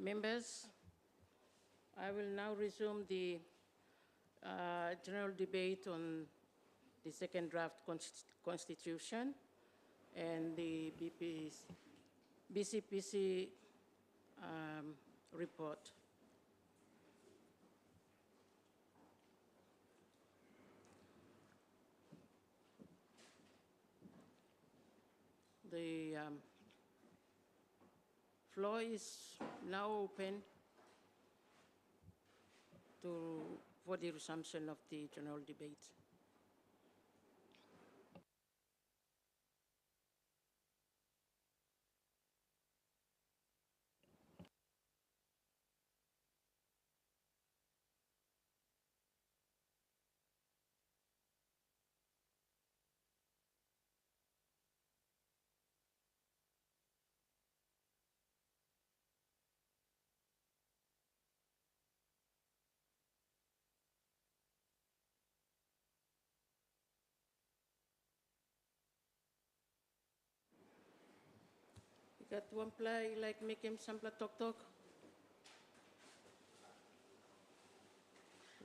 Members, I will now resume the general debate on the second draft constitution and the BCPC report. The floor is now open for the resumption of the general debate. Got one play like make him sample talk.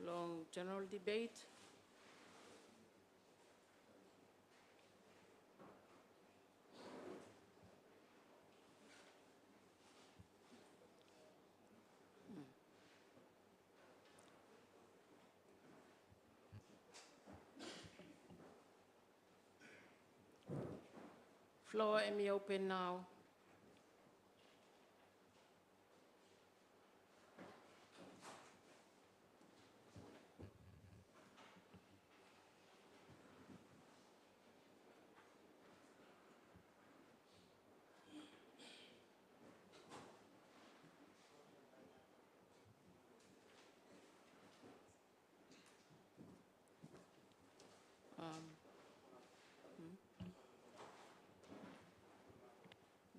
Long general debate. Floor am open now.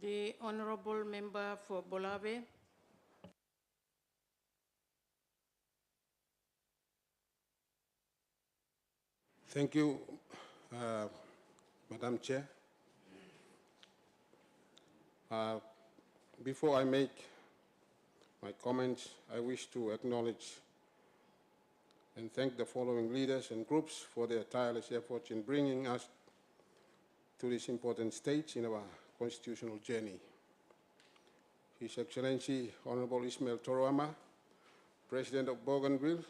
The Honorable Member for Bolave. Thank you, Madam Chair. Before I make my comments, I wish to acknowledge and thank the following leaders and groups for their tireless efforts in bringing us to this important stage in our constitutional journey. His Excellency Honorable Ismail Toroama, President of Bougainville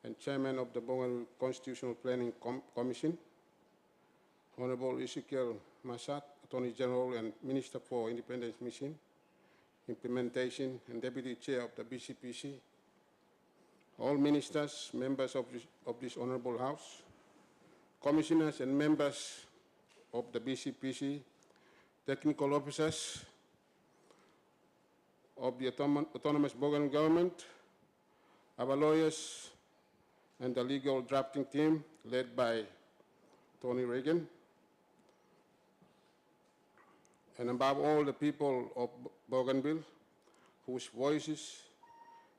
and Chairman of the Bougainville Constitutional Planning Commission, Honorable Ezekiel Masat, Attorney General and Minister for Independence Mission, Implementation and Deputy Chair of the BCPC, all ministers, members of this Honorable House, commissioners and members of the BCPC, technical officers of the Autonomous Bougainville Government, our lawyers, and the legal drafting team led by Tony Reagan, and above all the people of Bougainville whose voices,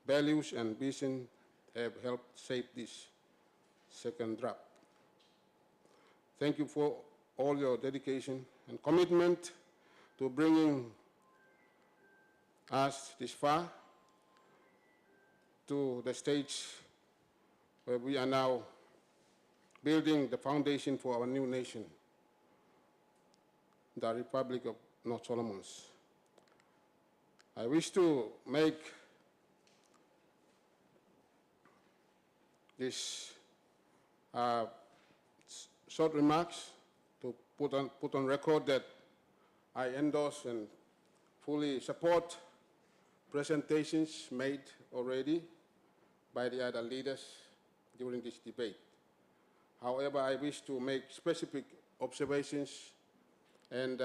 values, and vision have helped shape this second draft. Thank you for all your dedication and commitment to bringing us this far to the stage where we are now building the foundation for our new nation, the Republic of North Solomons. I wish to make this short remarks to put on record that I endorse and fully support presentations made already by the other leaders during this debate. However, I wish to make specific observations and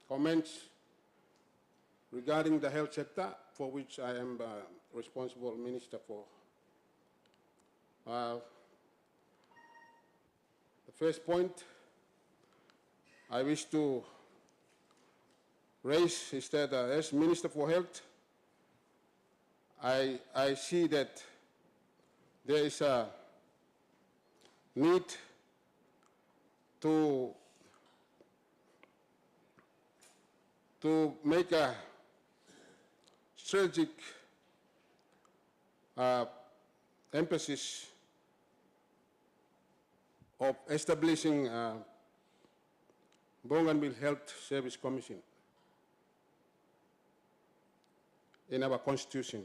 comments regarding the health sector, for which I am responsible minister for. The first point I wish to raise is that as Minister for Health, I see that there is a need to make a strategic emphasis of establishing Bougainville Health Service Commission in our Constitution.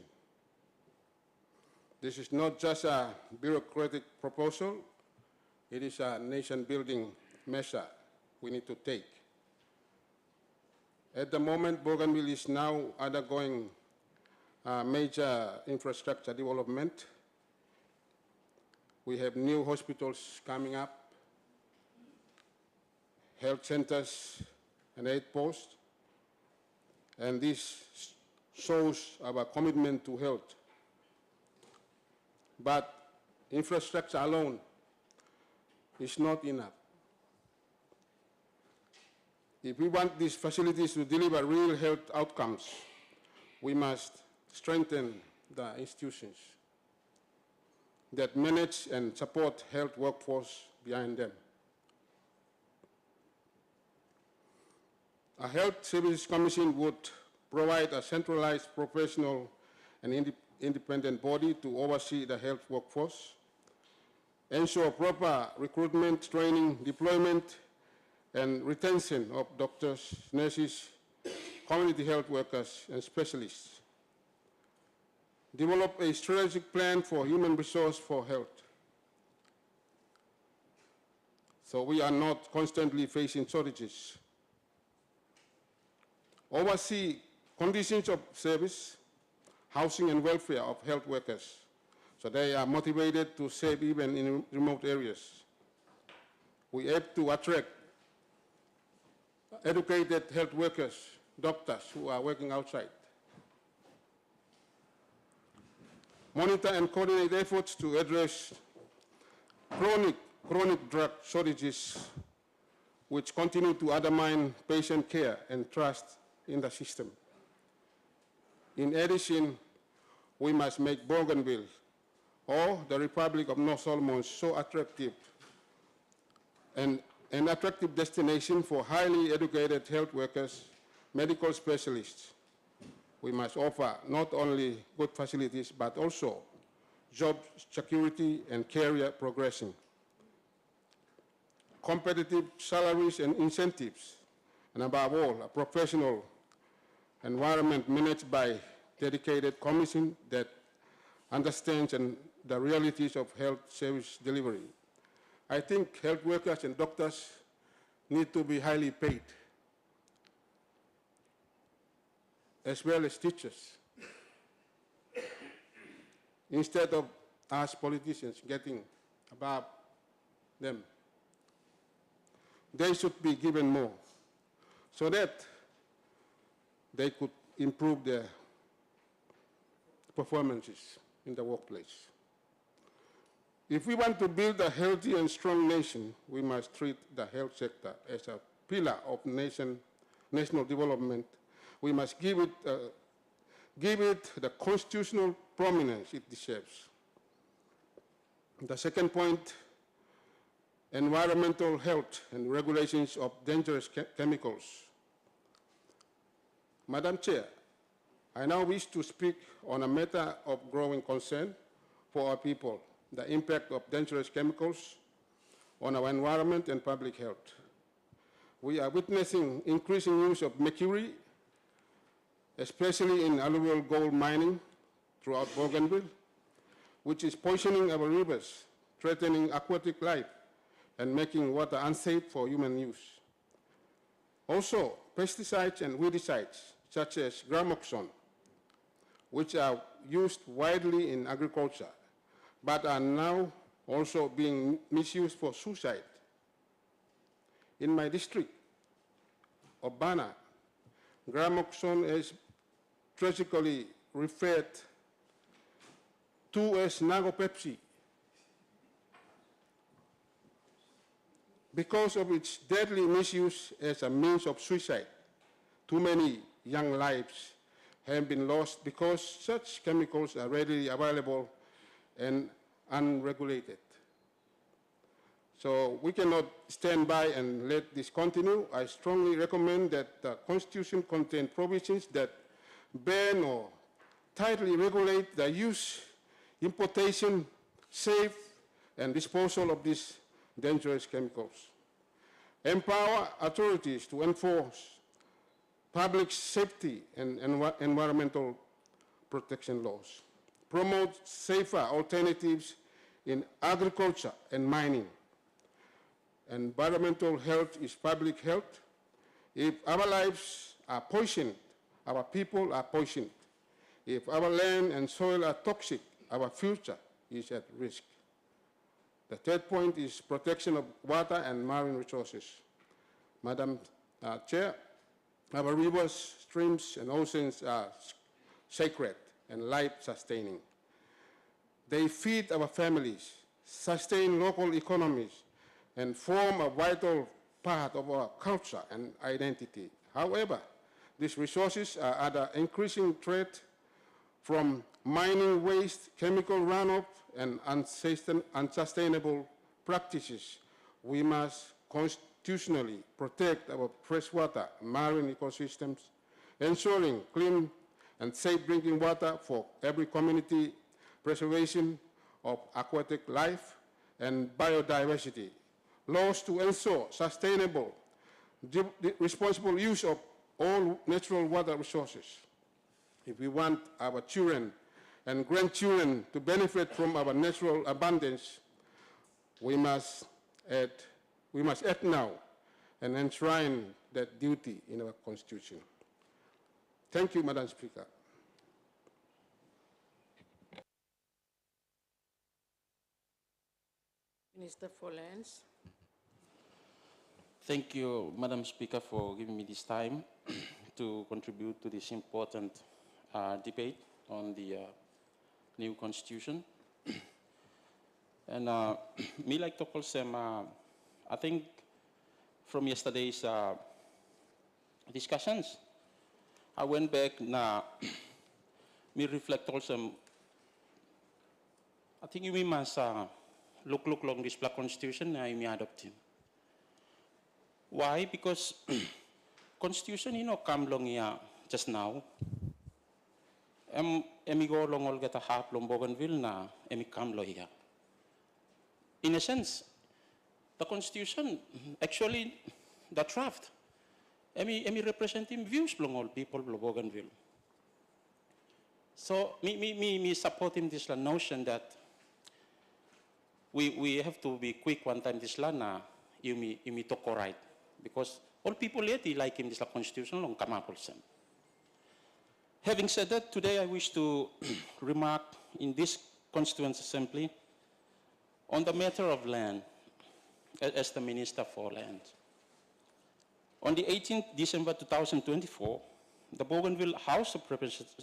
This is not just a bureaucratic proposal, it is a nation-building measure we need to take. At the moment, Bougainville is now undergoing major infrastructure development. We have new hospitals coming up, health centers and aid posts, and this shows our commitment to health. But infrastructure alone is not enough. If we want these facilities to deliver real health outcomes, we must strengthen the institutions that manage and support health workforce behind them. A Health Services Commission would provide a centralized, professional, and independent body to oversee the health workforce, ensure proper recruitment, training, deployment, and retention of doctors, nurses, community health workers, and specialists. Develop a strategic plan for human resource for health, so we are not constantly facing shortages. Oversee conditions of service, housing and welfare of health workers, so they are motivated to serve even in remote areas. We have to attract educated health workers, doctors who are working outside. Monitor and coordinate efforts to address chronic drug shortages which continue to undermine patient care and trust in the system. In addition, we must make Bougainville or the Republic of North Solomons so attractive and an attractive destination for highly educated health workers, medical specialists. We must offer not only good facilities, but also job security and career progression, competitive salaries and incentives, and above all, a professional environment managed by dedicated commission that understands the realities of health service delivery. I think health workers and doctors need to be highly paid, as well as teachers, instead of us politicians getting above them. They should be given more so that they could improve their performances in the workplace. If we want to build a healthy and strong nation, we must treat the health sector as a pillar of national development. We must give it the constitutional prominence it deserves. The second point, environmental health and regulations of dangerous chemicals. Madam Chair, I now wish to speak on a matter of growing concern for our people, the impact of dangerous chemicals on our environment and public health. We are witnessing increasing use of mercury, especially in alluvial gold mining throughout Bougainville, which is poisoning our rivers, threatening aquatic life, and making water unsafe for human use. Also, pesticides and weedicides, such as gramoxone, which are used widely in agriculture, but are now also being misused for suicide. In my district of Bana, gramoxone is tragically referred to as Nago-Pepsi because of its deadly misuse as a means of suicide. Too many young lives have been lost because such chemicals are readily available and unregulated. So we cannot stand by and let this continue. I strongly recommend that the Constitution contain provisions that ban or tightly regulate the use, importation, sale, and disposal of these dangerous chemicals. Empower authorities to enforce public safety and environmental protection laws. Promote safer alternatives in agriculture and mining. Environmental health is public health. If our lives are poisoned, our people are poisoned. If our land and soil are toxic, our future is at risk. The third point is protection of water and marine resources. Madam Chair, our rivers, streams, and oceans are sacred and life-sustaining. They feed our families, sustain local economies, and form a vital part of our culture and identity. However, these resources are under increasing threat from mining waste, chemical runoff, and unsustainable practices. We must constitutionally protect our freshwater marine ecosystems, ensuring clean and safe drinking water for every community, preservation of aquatic life and biodiversity. Laws to ensure sustainable, responsible use of all natural water resources. If we want our children and grandchildren to benefit from our natural abundance, we must act now and enshrine that duty in our Constitution. Thank you, Madam Speaker. Minister for Lands. Thank you, Madam Speaker, for giving me this time to contribute to this important debate on the new Constitution. And me like to call some, I think from yesterday's discussions, I went back na me reflect also. I think we must look long this black Constitution na we adopt him. Why? Because Constitution, come long here just now. Emi go long all get a half long Bougainville na emi come lo here. In a sense, the Constitution, actually, the draft, emi representing views long all people of Bougainville. So me supporting this notion that we have to be quick one time this lana you talk right. Because all people yet like him this Constitution long come up also. Having said that, today I wish to remark in this Constituent Assembly on the matter of land as the Minister for Land. On the 18th December 2024, the Bougainville House of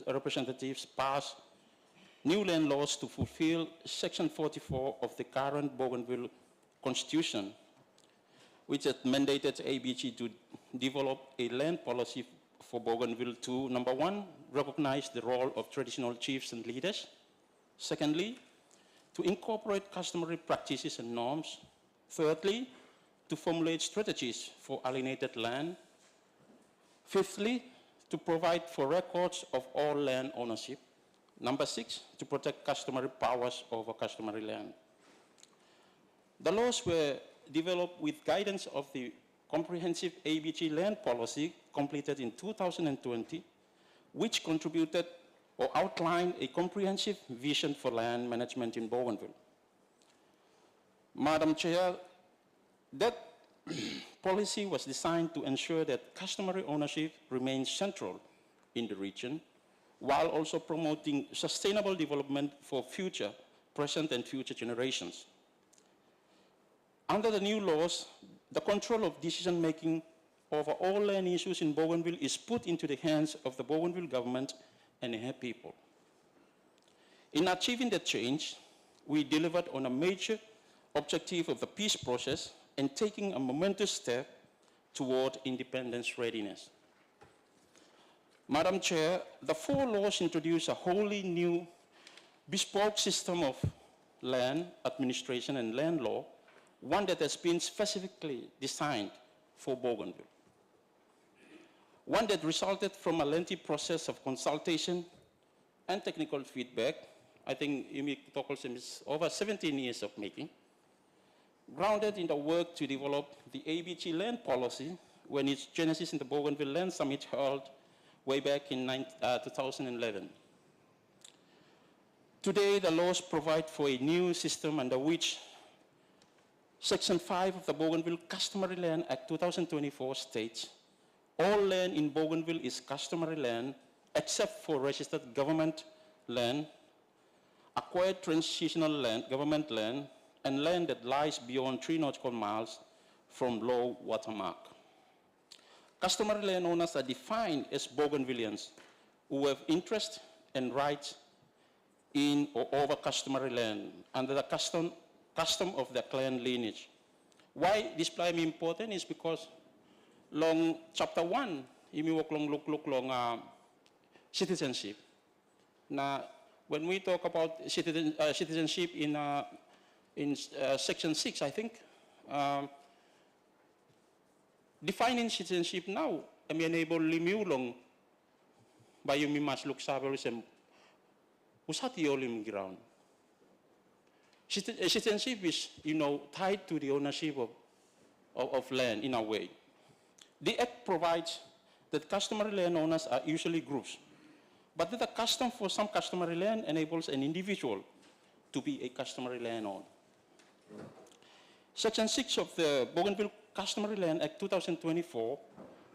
Representatives passed new land laws to fulfill Section 44 of the current Bougainville Constitution, which had mandated ABG to develop a land policy for Bougainville to, number one, recognize the role of traditional chiefs and leaders. Secondly, to incorporate customary practices and norms. Thirdly, to formulate strategies for alienated land. Fifthly, to provide for records of all land ownership. Number 6, to protect customary powers over customary land. The laws were developed with guidance of the comprehensive ABG land policy completed in 2020, which contributed or outlined a comprehensive vision for land management in Bougainville. Madam Chair, that policy was designed to ensure that customary ownership remains central in the region, while also promoting sustainable development for present and future generations. Under the new laws, the control of decision-making over all land issues in Bougainville is put into the hands of the Bougainville government and her people. In achieving that change, we delivered on a major objective of the peace process and taking a momentous step toward independence readiness. Madam Chair, the 4 laws introduce a wholly new bespoke system of land administration and land law, one that has been specifically designed for Bougainville. One that resulted from a lengthy process of consultation and technical feedback. I think IMI Tokolsem is over 17 years of making, grounded in the work to develop the ABG land policy when its genesis in the Bougainville Land Summit held way back in 2011. Today, the laws provide for a new system under which Section 5 of the Bougainville Customary Land Act 2024 states, all land in Bougainville is customary land except for registered government land, acquired transitional land, government land, and land that lies beyond 3 nautical miles from low water mark. Customary landowners are defined as Bougainvilleans who have interest and rights in or over customary land under the custom of their clan lineage. Why this is important is because long chapter 1, imi walk long look long citizenship. Now, when we talk about citizenship in section 6, I think, defining citizenship now, I mean, enable limiu long by you mas look saberism usati olim ground. Citizenship is, tied to the ownership of land in a way. The Act provides that customary land owners are usually groups, but that the custom for some customary land enables an individual to be a customary land owner. Section 6 of the Bougainville Customary Land Act 2024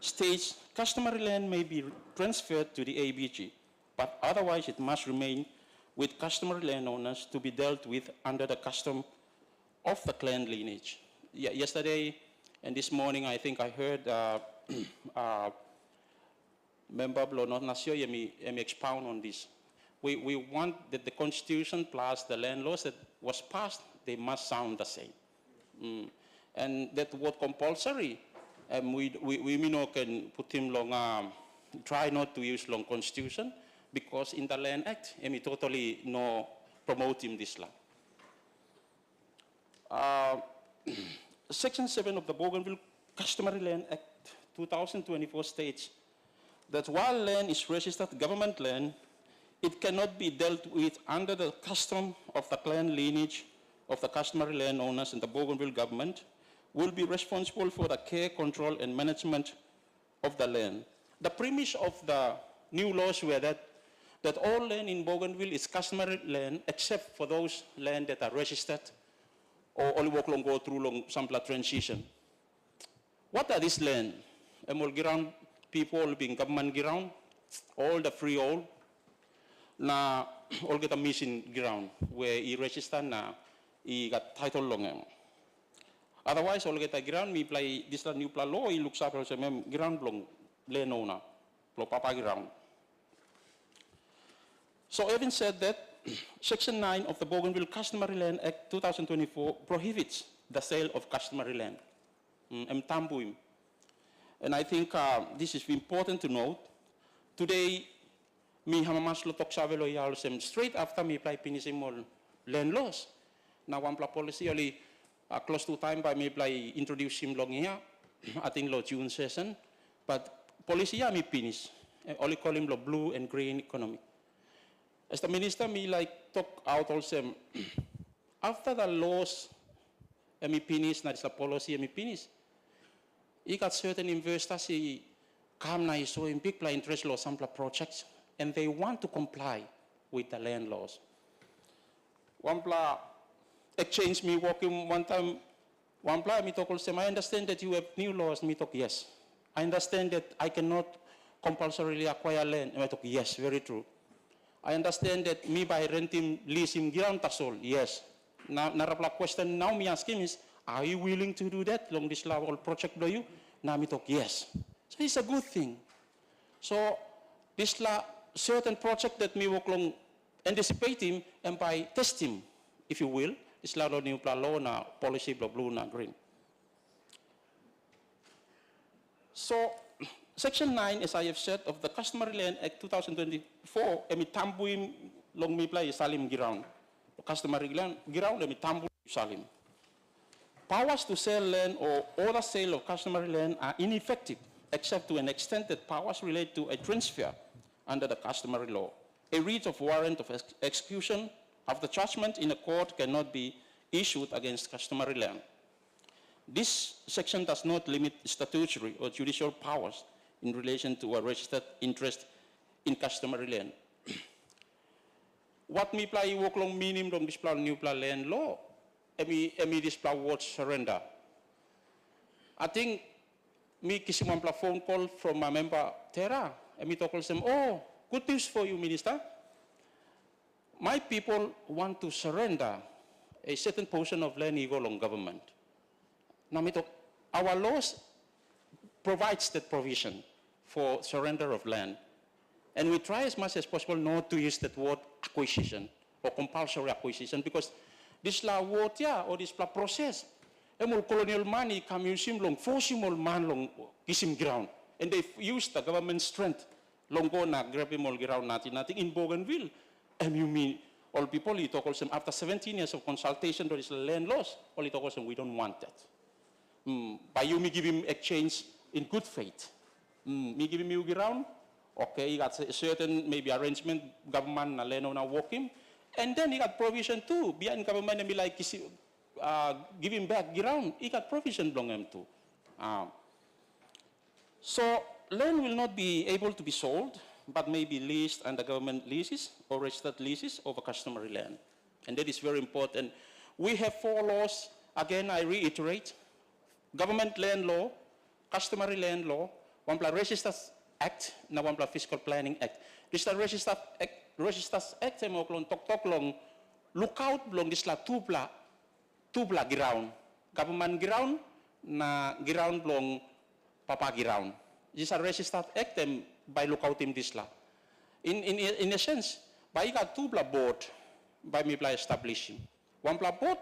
states customary land may be transferred to the ABG, but otherwise it must remain with customary landowners to be dealt with under the custom of the clan lineage. Yesterday and this morning, I think I heard Member Blono Nasio expound on this. We want that the Constitution plus the land laws that was passed, they must sound the same. And that word compulsory, we can put him long, try not to use long Constitution, because in the Land Act, we totally no promote him this law. Section 7 of the Bougainville Customary Land Act 2024 states that while land is registered government land, it cannot be dealt with under the custom of the clan lineage of the customary landowners, and the Bougainville government will be responsible for the care, control, and management of the land. The premise of the new laws were that all land in Bougainville is customary land except for those land that are registered or only walk long go through long sample transition. What are these land? All ground people being government ground, all the freehold, na all get a missing ground where he register na he got title long. Otherwise, all get a ground, me play this new plan law, he looks up as a ground long land owner, papa ground. So having said that, Section 9 of the Bougainville Customary Land Act 2024 prohibits the sale of customary land. And I think this is important to note. Today, me hamamaslo tok savelo yalsem straight after me apply pinisimol land laws. Now one policy only close to time by me apply introduce him long here. I think lo June session, but policy ya me finish. Only call him lo blue and green economic. As the minister, me like talk out also, after the laws, me finish, not the policy, me finish. He got certain investors, he come na so in big play interest law sample projects, and they want to comply with the land laws. One pla exchange me working one time, one pla me talk also, I understand that you have new laws, me talk yes. I understand that I cannot compulsorily acquire land, and I talk yes, very true. I understand that me by renting, leasing ground tasol, yes. Now, narapla question now me ask him is, are you willing to do that long this level project do you? Now me talk yes. So it's a good thing. So this certain project that me work long anticipate him and by test him, if you will, this law new plan law na policy blah blue na green. So Section 9, as I have said, of the Customary Land Act 2024, emi tambuim long mi play salim ground. Customary ground, emi tambuim salim. Powers to sell land or other sale of customary land are ineffective, except to an extent that powers relate to a transfer under the customary law. A writ of warrant of execution of the judgment in a court cannot be issued against customary land. This section does not limit statutory or judicial powers in relation to a registered interest in customary land. What mi play work long minim long display new plan land law, emi display word surrender. I think me kisimam pla phone call from a member Terra, emi talk them, oh, good news for you, Minister. My people want to surrender a certain portion of land ego long government. Now, our laws provides that provision for surrender of land. And we try as much as possible not to use that word acquisition or compulsory acquisition because this la word, yeah, or this la process. Emol colonial money come using long, forcing all man long kisim ground. And they use the government strength. Long go na grab him all ground nothing in Bougainville. And you mean all people, you talk also after 17 years of consultation, there is land loss. All you talk also, we don't want that. By you, me give him exchange in good faith. Me give him you ground. Okay, he got a certain maybe arrangement, government na leno na work him. And then he got provision too. Behind government and be like, give him back ground. He got provision belong him too. So land will not be able to be sold, but may be leased under government leases or registered leases over customary land. And that is very important. We have 4 laws. Again, I reiterate. Government land law, customary land law, one plus Registered Act, na one plus Fiscal Planning Act. This is Registered Act, mo klong tok long, look out long this la tupla ground. Government ground, na ground long papa ground. This is Registered Act, by lookout in this la. In a sense, by ika tupla board, by me play establishing. One pla board,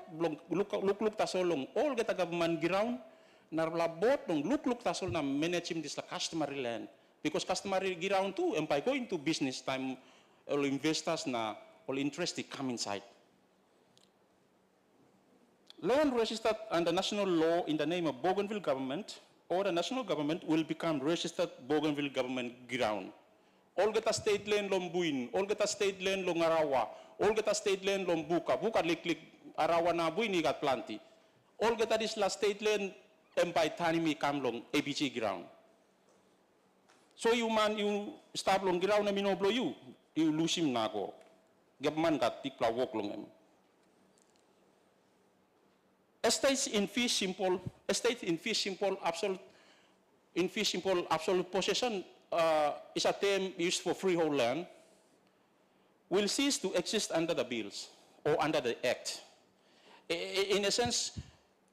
look tasolong, all get a government ground, narlabot nung look tasol na manage him this la customary land because customary ground too and by going to business time all investors na all interested come inside. Land registered under national law in the name of Bougainville government or the national government will become registered Bougainville government ground. All get a state land long buin, all get a state land long arawa, all get a state land long buka liklik arawa na buin ni got planti. All get a this la state land and by time me come long ABG ground. So you stop long ground and me no blow you lose him na go. Government got tikla walk long him. Estates in fee simple, absolute possession is a term used for freehold land, will cease to exist under the bills or under the act. In a sense,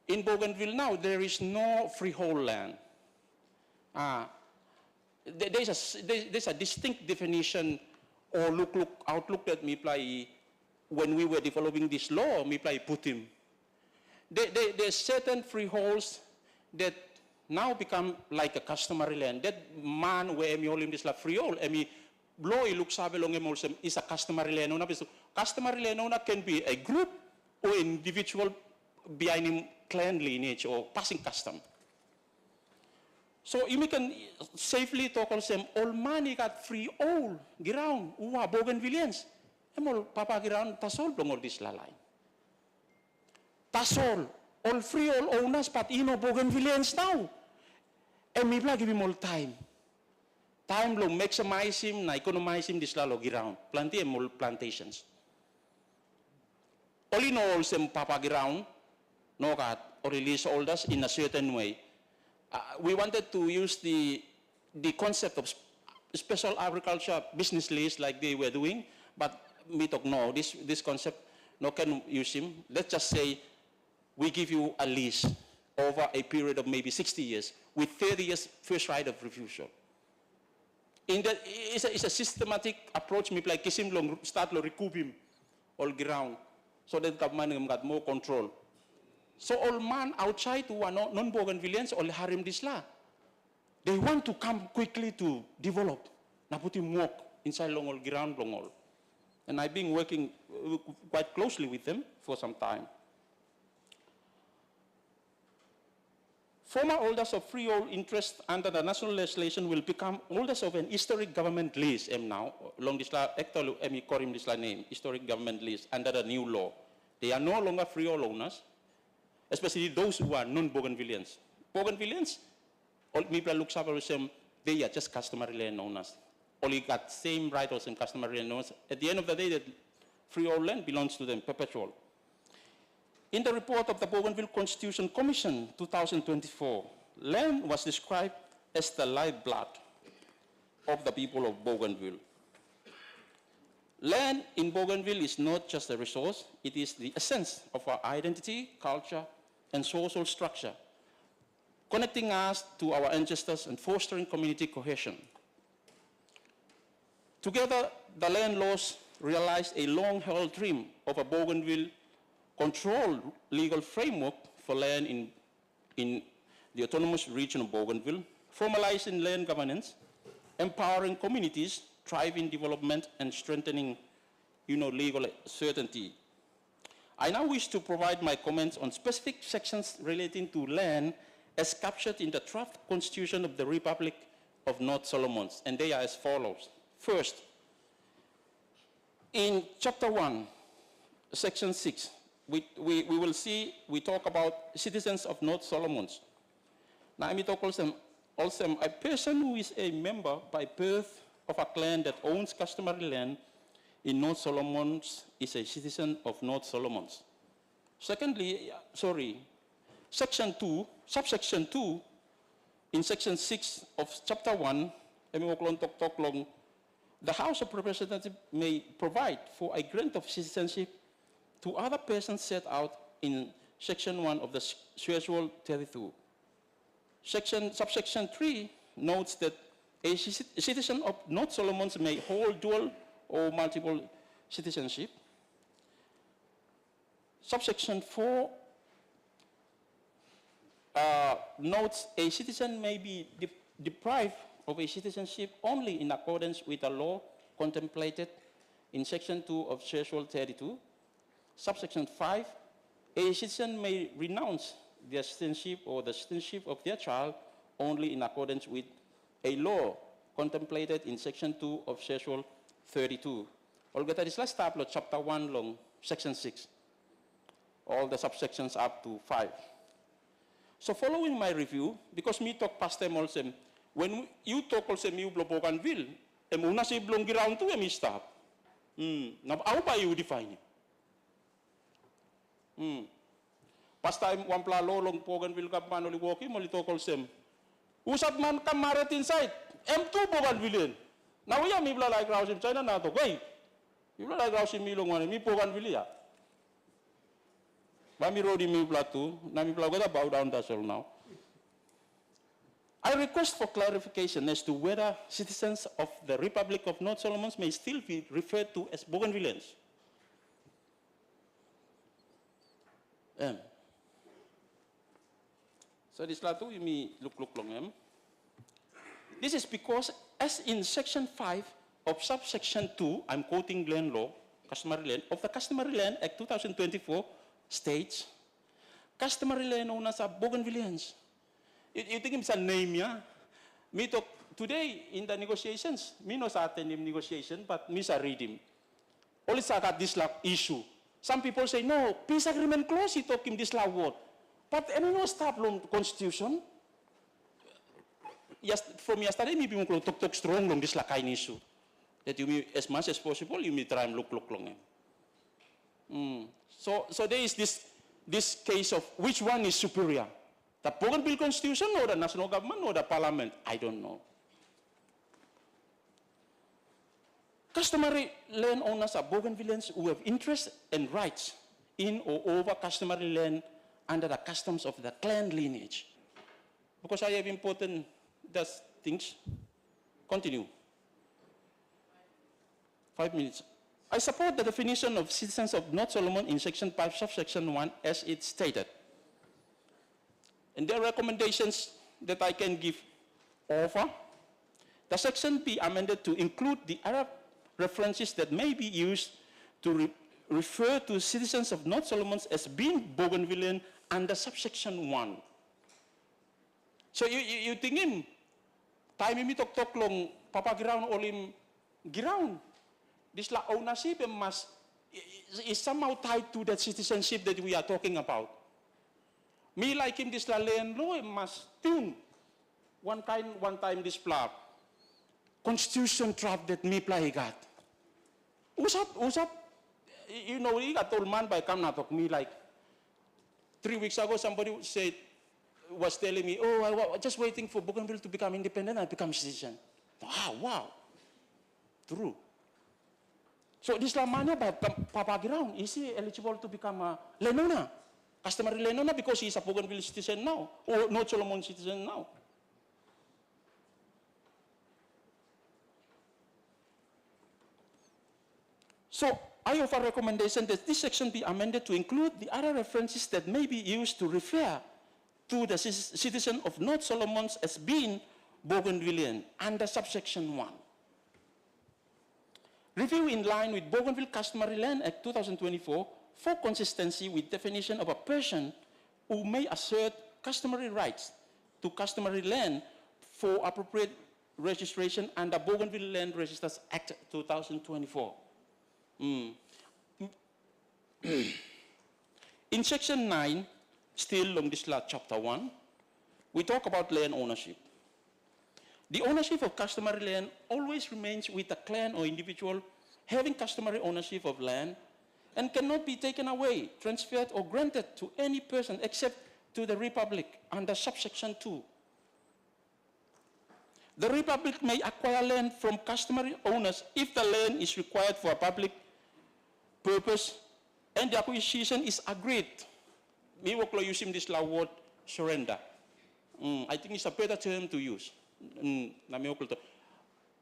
in Bougainville now, there is no freehold land. There's a distinct definition or outlook that me apply when we were developing this law, me apply put him. There's certain freeholds that now become like a customary land. That man where me holding this la freehold, me blow look sabe long is a customary land. Customary land can be a group or individual behind him clan lineage or passing custom. So you can safely talk on them, all money got free all ground, Bougainvillians. All papa ground, tasol long all this lalay. Tasol, all free, all owners, but Bougainvillians now. And me give him all time. Time long maximize him, na economize him this lalo ground. Plenty and more plantations. All in all, some papa ground, no got or release holders in a certain way. We wanted to use the concept of special agriculture business lease like they were doing, but we talk no, this concept no can use him. Let's just say we give you a lease over a period of maybe 60 years with 30 years first right of refusal. In that, it's a systematic approach. Me like kisim long start lo recoup him all ground so that government got more control. So all man outside who are non-Bougainvillians all harim this law. They want to come quickly to develop. Na put him work inside long all ground long all. And I've been working quite closely with them for some time. Former holders of freehold interest under the national legislation will become holders of an historic government lease, now, long this actually, korim this name, historic government lease under the new law. They are no longer freehold owners, especially those who are non-Bougainvilleans. Bougainvilleans, they are just customary land owners. Only got same right or same customary land owners. At the end of the day, the freehold land belongs to them, perpetual. In the report of the Bougainville Constituent Commission, 2024, land was described as the lifeblood of the people of Bougainville. Land in Bougainville is not just a resource, it is the essence of our identity, culture, and social structure, connecting us to our ancestors and fostering community cohesion. Together, the land laws realized a long-held dream of a Bougainville controlled legal framework for land in the autonomous region of Bougainville, formalizing land governance, empowering communities, driving development, and strengthening legal certainty. I now wish to provide my comments on specific sections relating to land as captured in the draft Constitution of the Republic of North Solomons, and they are as follows. First, in Chapter 1, Section 6, we will see, we talk about citizens of North Solomons. Now, I talk also a person who is a member by birth of a clan that owns customary land in North Solomons is a citizen of North Solomons. Secondly, Section 2, subsection 2, in Section 6 of Chapter 1, the House of Representatives may provide for a grant of citizenship to other persons set out in Section 1 of the Schedule 32. Subsection 3 notes that a citizen of North Solomons may hold dual or multiple citizenship. Subsection 4 notes a citizen may be deprived of a citizenship only in accordance with the law contemplated in Section 2 of Schedule 32. Subsection 5, a citizen may renounce their citizenship or the citizenship of their child only in accordance with a law contemplated in Section 2 of Schedule 32. Olga tadi last tablet, Chapter 1 long, Section 6. All the subsections up to 5. So following my review, because me talk past time also, when you talk also me Bougainville, una si blong ground to me stop. Now how ba you define it? Past time one pla long Bougainville ka manoli walkie moli talk also. Usap man kamaret inside. M2 Bougainville. Now we are me bla like house in China na to. Wait. You bla like house in me long one me Bougainville ya. Bami rodi mi bla tu, na mi bla gota bow down that's all now. I request for clarification as to whether citizens of the Republic of North Solomons may still be referred to as Bougainvilleans. So this latu me look long. This is because as in Section 5 of subsection 2, I'm quoting land law, customary land, of the Customary Land Act 2024 states, customary land owners are Bougainvilleans. You think it's a name, yeah? Me talk today in the negotiations, me no sa attend him negotiation, but me sa read him. Only sa got this issue. Some people say, no, peace agreement clause, he talk him this word. But any no stop long constitution. Yes, from yesterday, me people talk strong long this kind issue. That you may, as much as possible, you may try and look long. So there is this case of which one is superior. The Bougainville Constitution or the national government or the parliament? I don't know. Customary land owners are Bougainvilleans who have interests and rights in or over customary land under the customs of the clan lineage. Because I have important things. Continue. 5 minutes. I support the definition of citizens of North Solomon in Section 5, subsection 1, as it stated. And there are recommendations that I can give over. The section be amended to include the Arab references that may be used to refer to citizens of North Solomons as being Bougainvillean under subsection 1. So you tingin, time mi tok long papagiraon olim giraon. This la ownership is somehow tied to that citizenship that we are talking about. Me like him this la land law must tune one time this plot constitution trap that me play got. Usap, you know, he got told man by come na talk me like 3 weeks ago somebody was telling me, oh, I was just waiting for Bougainville to become independent and become citizen. Wow. True. So this lamanya by Papa Ground, is he eligible to become a Lenona? Customary Lenona because he's a Bougainville citizen now, or not Solomon citizen now. So I offer a recommendation that this section be amended to include the other references that may be used to refer to the citizen of North Solomons as being Bougainvillean under subsection 1. Review in line with Bougainville Customary Land Act 2024 for consistency with definition of a person who may assert customary rights to customary land for appropriate registration under Bougainville Land Registers Act 2024. In section 9, still on this chapter 1, we talk about land ownership. The ownership of customary land always remains with a clan or individual having customary ownership of land and cannot be taken away, transferred, or granted to any person except to the Republic under subsection 2. The Republic may acquire land from customary owners if the land is required for a public purpose and the acquisition is agreed. We will use this word surrender. I think it's a better term to use.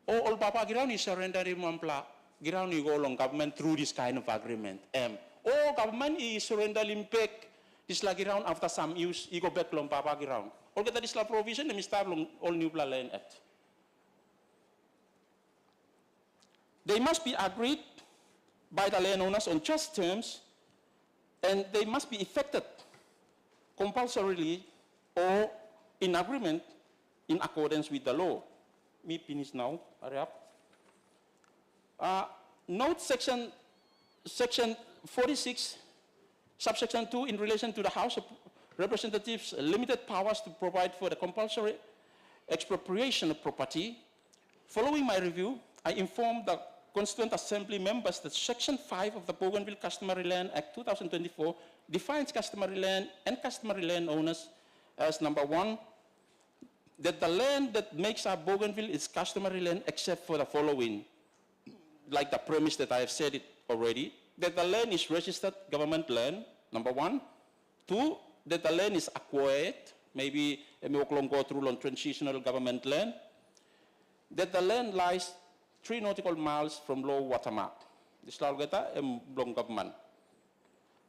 All Papa ground is surrendering mampla ground you go along government through this kind of agreement. All government is surrendering back this ground after some use, you go back long Papa ground. All get this provision, they start long all new land act. They must be agreed by the landowners on just terms, and they must be effected compulsorily or in agreement in accordance with the law. Me finish now, hurry up. Note section 46, subsection 2 in relation to the House of Representatives' limited powers to provide for the compulsory expropriation of property. Following my review, I informed the Constituent Assembly members that Section 5 of the Bougainville Customary Land Act 2024 defines customary land and customary land owners as number 1, that the land that makes up Bougainville is customary land except for the following, like the premise that I have said it already, that the land is registered government land, number 1. 2, that the land is acquired, maybe go through on transitional government land, that the land lies 3 nautical miles from low water mark. This is long government.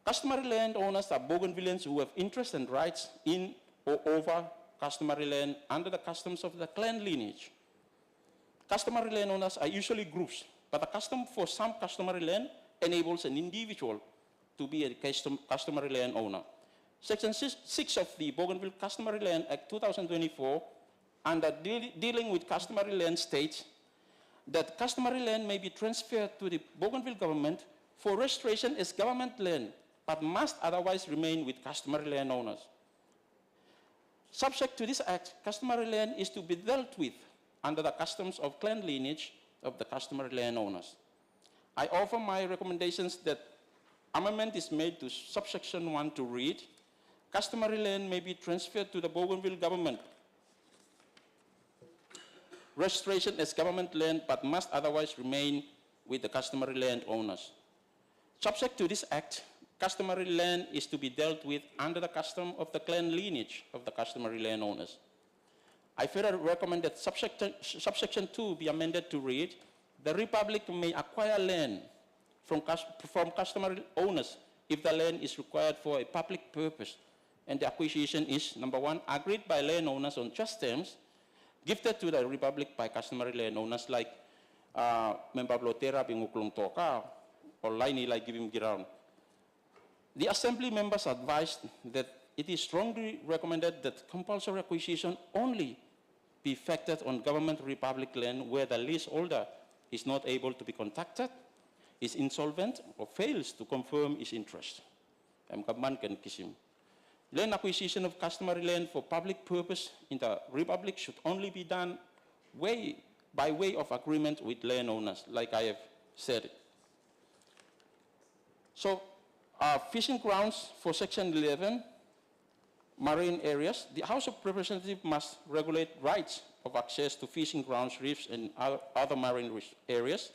Customary land owners are Bougainvilleans who have interest and rights in or over customary land under the customs of the clan lineage. Customary land owners are usually groups, but a custom for some customary land enables an individual to be a customary land owner. Section 6 of the Bougainville Customary Land Act 2024, under dealing with customary land, states that customary land may be transferred to the Bougainville government for restoration as government land, but must otherwise remain with customary land owners. Subject to this act, customary land is to be dealt with under the customs of clan lineage of the customary land owners. I offer my recommendations that amendment is made to subsection 1 to read, customary land may be transferred to the Bougainville government. Restoration as government land, but must otherwise remain with the customary land owners. Subject to this act, customary land is to be dealt with under the custom of the clan lineage of the customary land owners. I further recommend that subsection 2 be amended to read, the Republic may acquire land from customary owners if the land is required for a public purpose, and the acquisition is, number 1, agreed by landowners on just terms, gifted to the Republic by customary landowners like Member Blotera being Uklong Toka, or Laini like giving ground. The Assembly members advised that it is strongly recommended that compulsory acquisition only be effected on government republic land where the leaseholder is not able to be contacted, is insolvent, or fails to confirm his interest. Land acquisition of customary land for public purpose in the republic should only be done by way of agreement with landowners, like I have said. So, fishing grounds for Section 11, marine areas, the House of Representatives must regulate rights of access to fishing grounds, reefs, and other marine areas.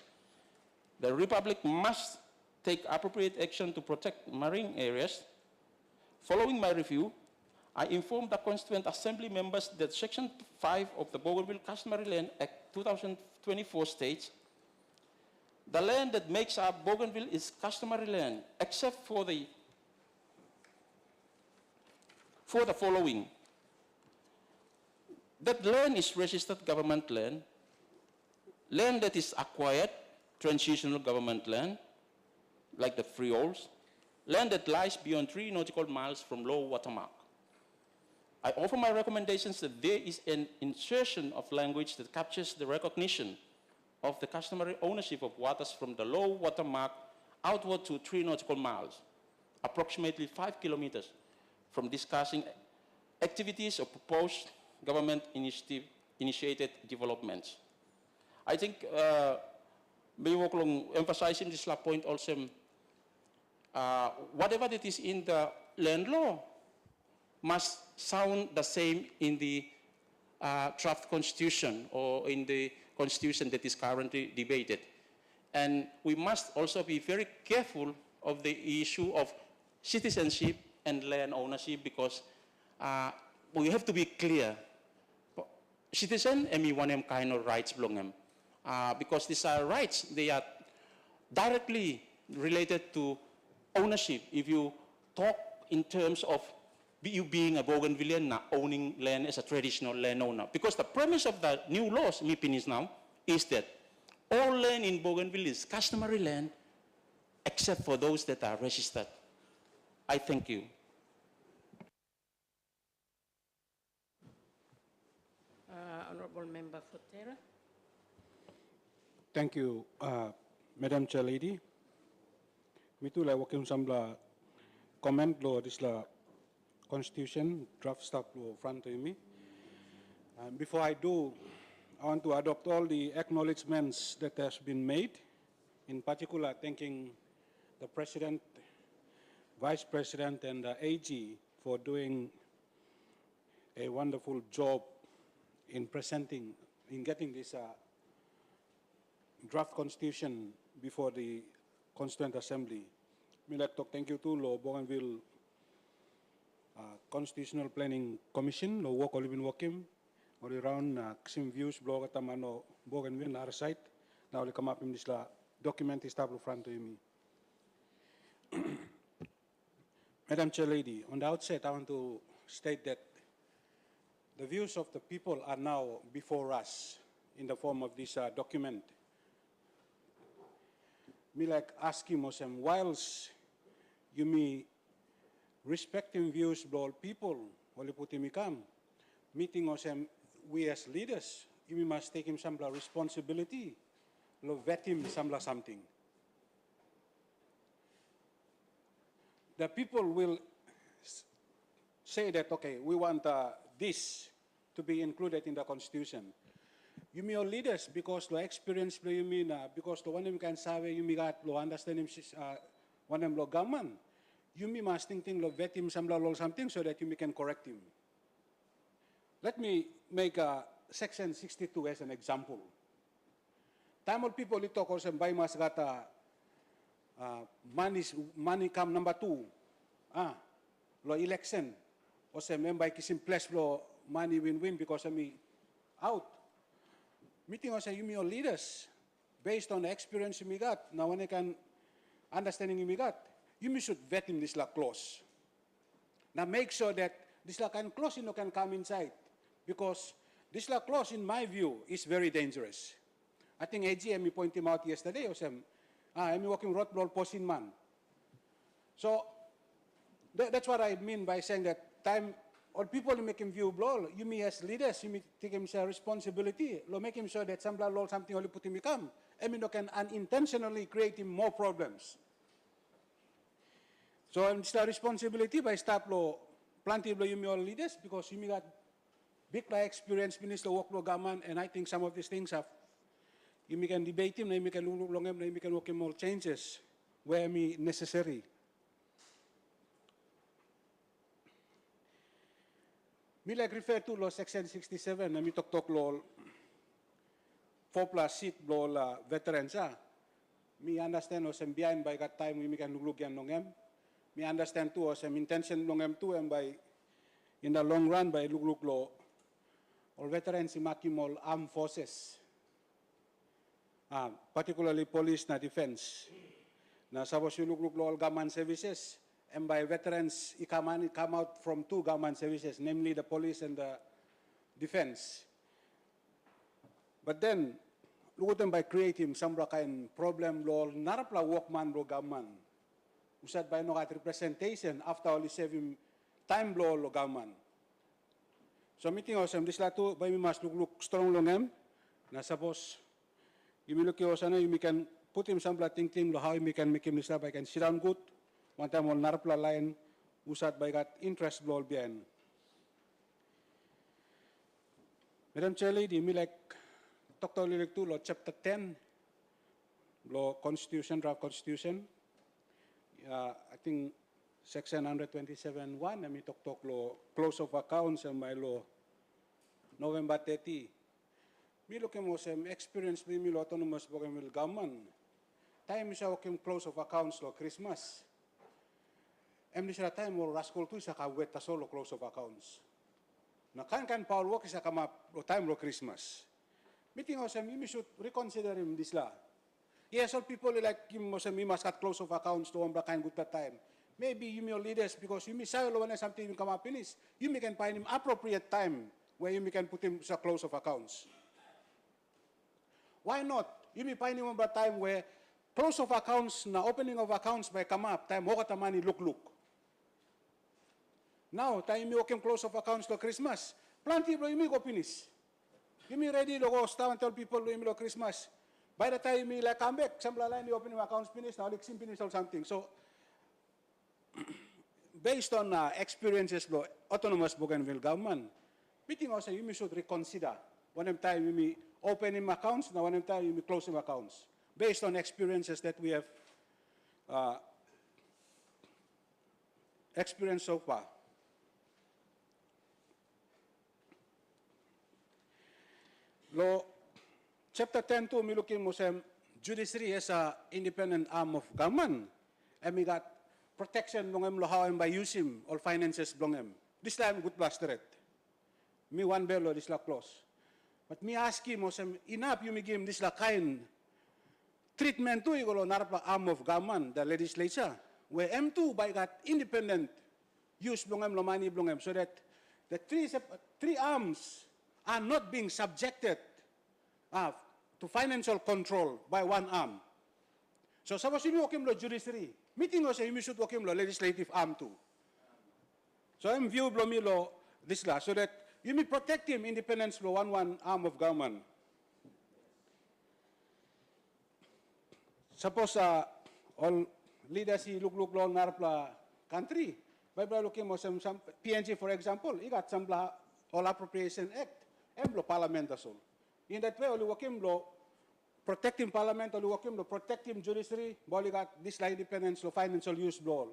The Republic must take appropriate action to protect marine areas. Following my review, I informed the Constituent Assembly members that Section 5 of the Bougainville Customary Land Act 2024 states, the land that makes up Bougainville is customary land, except for the following. That land is registered government land, land that is acquired, transitional government land, like the freeholds, land that lies beyond 3 nautical miles from low water mark. I offer my recommendations that there is an insertion of language that captures the recognition of the customary ownership of waters from the low water mark outward to 3 nautical miles, approximately 5 kilometers, from discussing activities of proposed government initiated developments. I think may work long emphasizing this point also, whatever that is in the land law must sound the same in the draft constitution or in the constitution that is currently debated. And we must also be very careful of the issue of citizenship and land ownership, because we have to be clear. Citizen, emi one kind of rights belong because these are rights, they are directly related to ownership. If you talk in terms of you being a Bougainvillean owning land as a traditional landowner, because the premise of the new laws, my opinion now, is that all land in Bougainville is customary land, except for those that are registered. I thank you. Honorable Member Fotera. Thank you, Madam Chair Lady. Mitu la wakim sambla comment lo this la Constitution draft stuff lo front to me. Before I do, I want to adopt all the acknowledgements that has been made. In particular, thanking the President, Vice President, and the AG for doing a wonderful job in presenting, in getting this draft constitution before the Constituent Assembly. I'd like to thank you to the Bougainville Constitutional Planning Commission, lo work olibin wakim, all around sim views blog at tamano Bougainville na site. Now we come up in this document is tablo front to me. Madam Chair Lady, on the outset I want to state that the views of the people are now before us in the form of this document. Me like asking Mosem, whilst you me respecting views of all people, wali puti mi kam, meeting Mosem, we as leaders, you must take him some responsibility, lo vet him some something. The people will say that, okay, we want this to be included in the Constitution. You mean your leaders, because the experience you mean, because the one them can say you got lo understand him one them lo gaman. You mean must think lo vet him something so that you can correct him. Let me make Section 62 as an example. Tamil people ito ko sa bay mas gata money come number 2. Lo election. O sa membay kisim plus lo money win-win because of me out. Meeting o sa you your leaders based on the experience you got. Now when I can understanding you got, you should vet him this clause. Now make sure that this clause can come inside, because this clause in my view is very dangerous. I think AGM pointed him out yesterday o sa I'm working rot blow posin man. So that's what I mean by saying that time, all people make him view blow, you me as leaders, you me take him say responsibility, lo make him sure that some law something only put him become. I mean, can unintentionally create him more problems. So it's the responsibility by staff law, plenty of you me all leaders, because you me got big experience minister work law government, and I think some of these things have, you can debate him, you can look long him, you can work him more changes where me necessary. Me like refer to law section 67, na mi talk law 4+ seat law veterans. Me understand o sem behind by that time we can look yan long em. Me understand too o sem intention long em too and by in the long run by look law all veterans si makim all armed forces. Particularly police na defense. Na suppose you look law all government services. And by veterans, it come out from 2 government services, namely the police and the defense. But then, look at them by creating some kind problem law, narapla workman law government. Usad by no representation after only saving time law government. So meeting also, this lato by me must look strong long em. Na suppose, you will look also you can put him some ting team how you can make him this by can sit down good. One time on narapla line, usat by got interest blow bien. Madam Chair Lady, me like talk to law chapter 10, law constitution, draft constitution. I think section 127(1, I mean talk law close of accounts and my law November 30. Me look mo some experience with me law autonomous Bougainville government. Time is our close of accounts law Christmas. Emni sila time mo rascal tu sa kawet ta solo close of accounts. Na kan Paul work sa kama time lo Christmas. Meeting also me should reconsider him this la. Yes, all people like him also me must cut close of accounts to umbra kind good that time. Maybe you may leaders because you may say when something come up finish, you may can find him appropriate time where you may can put him sa close of accounts. Why not? You may find him umbra time where close of accounts na opening of accounts by come up time mo money look. Now, time you can close of accounts to Christmas. Plenty of you go finish. You may ready to go start and tell people you may Christmas. By the time you like come back, some line you open your accounts finish, now like finish or something. So, based on experiences of autonomous Bougainville government, meeting also you should reconsider. One time you may open him accounts, now one time you may close him accounts. Based on experiences that we have experienced so far. Law, chapter 10 to me looking Muslim judiciary as an independent arm of government. And we got protection long em how by using all finances long em. This time good plastered. Me one bello this la close. But me ask him Muslim enough you me give him this la kind treatment to you narpa arm of government, the legislature, where M2 by got independent use long em lo money long em so that the three arms are not being subjected to financial control by one arm. So suppose you work in the judiciary, meeting also you should work in the legislative arm too. So I'm view me law this law so that you may protect him independence law one arm of government. Suppose all leaders look law narpla country, by looking at some PNG for example, you got some all appropriation act. Law parliament as well. In that way, only working law, protecting parliament, only working law, protecting judiciary, only got this law independence law, financial use law.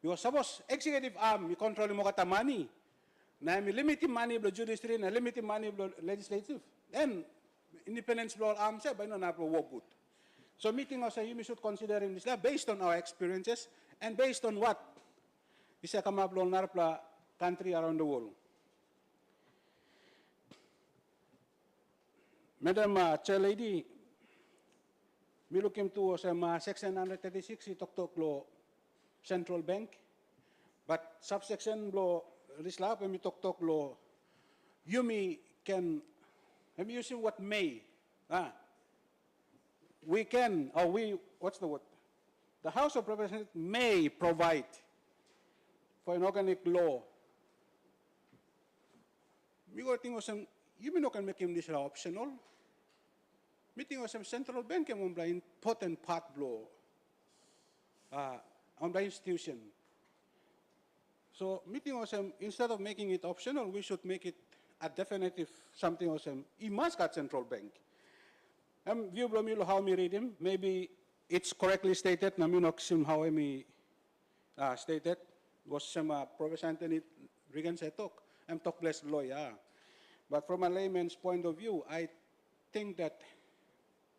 Because suppose executive arm, you control mo kata money, na may limiting money of the judiciary, na limiting money of the legislative, then independence law arm siya, by no na work good. So meeting also, you should consider in this law based on our experiences and based on what is a kamablo narpla country around the world. Madam Chair Lady, me look into some section 136, it talk law central bank, but subsection law rislap, and me talk law, you me can, I'm using what may, we can, or we, what's the word? The House of Representatives may provide for an organic law Mi go tingo sem, you no can make him this optional. Mi tingo sem central bank em umbra important part blow. On the institution. So meeting us, instead of making it optional, we should make it a definitive something else. He must got central bank. View blomilo how me read him. Maybe it's correctly stated. Na mi noxim how me stated was some Professor Anthony Regan said talk. I'm talk less lawyer. But from a layman's point of view, I think that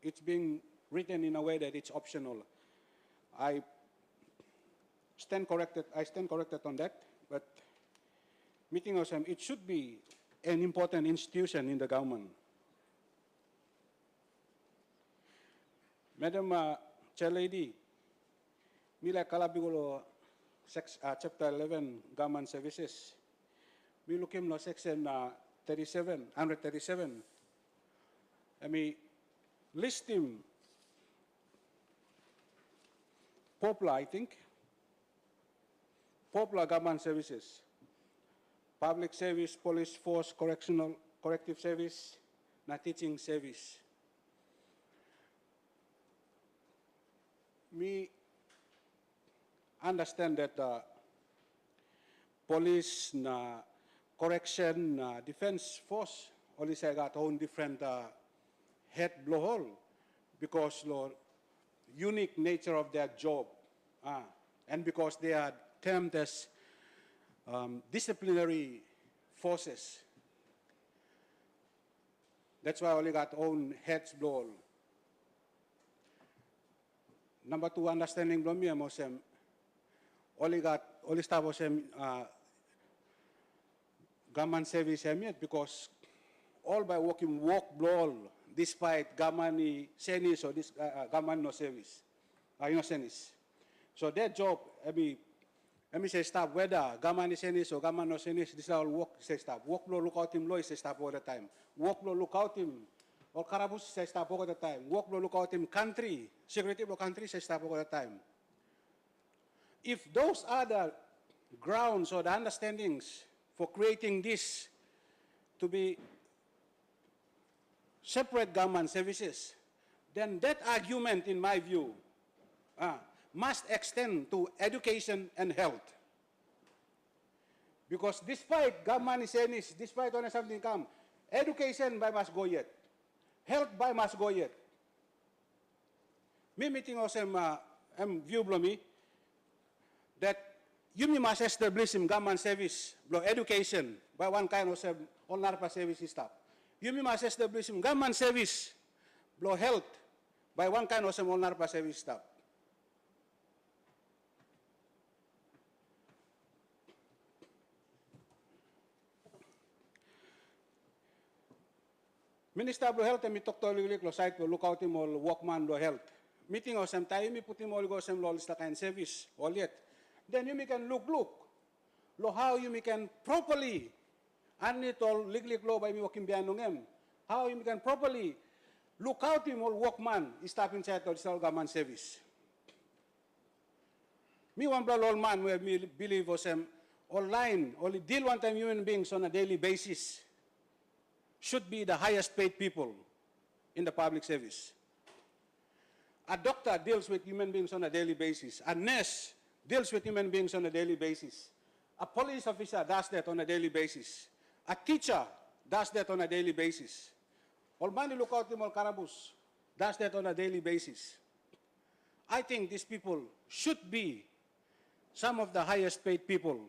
it's being written in a way that it's optional. I stand corrected on that, but meeting us, it should be an important institution in the government. Madam Chair Lady, Mila Kalabigulo, Chapter 11, Government Services. We look him section 137. I mean, list him popular, I think. Popular government services, public service, police force, corrective service, na teaching service. Me understand that police, na correction, na defense force, only say got own different head blowhole because the unique nature of their job, and because they are termed as disciplinary forces. That's why only got own heads blown. Number two, understanding from me, only staff was government service because all by working work blow despite government senis or this government no service, no senis. So their job, let me say staff, whether government is senis or government no senis, this is all work, say staff. Workload lookout him, law is staff all the time. Workload lookout him, or Karabus say staff all the time. Workload lookout him, country, security of country say staff all the time. If those are the grounds or the understandings for creating this to be separate government services, then that argument, in my view, must extend to education and health. Because despite government is despite on something come, education by must go yet. Health by must go yet. Me meeting also view below me that you must establish government service, education by one kind of all NARPA service staff. You must establish government service, health by one kind of all NARPA service staff. Minister of Health, mi talk to site look out him all workman health. Meeting or some time, mi put him all go some list kind service all yet. Then you can look how you can properly and it all legally law by me working behind them. How you can properly look out him all workman is stop inside all government service. Me one blood all man where me believe was online only deal one time human beings on a daily basis should be the highest paid people in the public service. A doctor deals with human beings on a daily basis. A nurse deals with human beings on a daily basis. A police officer does that on a daily basis. A teacher does that on a daily basis. Olmani Lookout Timor Karabus does that on a daily basis. I think these people should be some of the highest paid people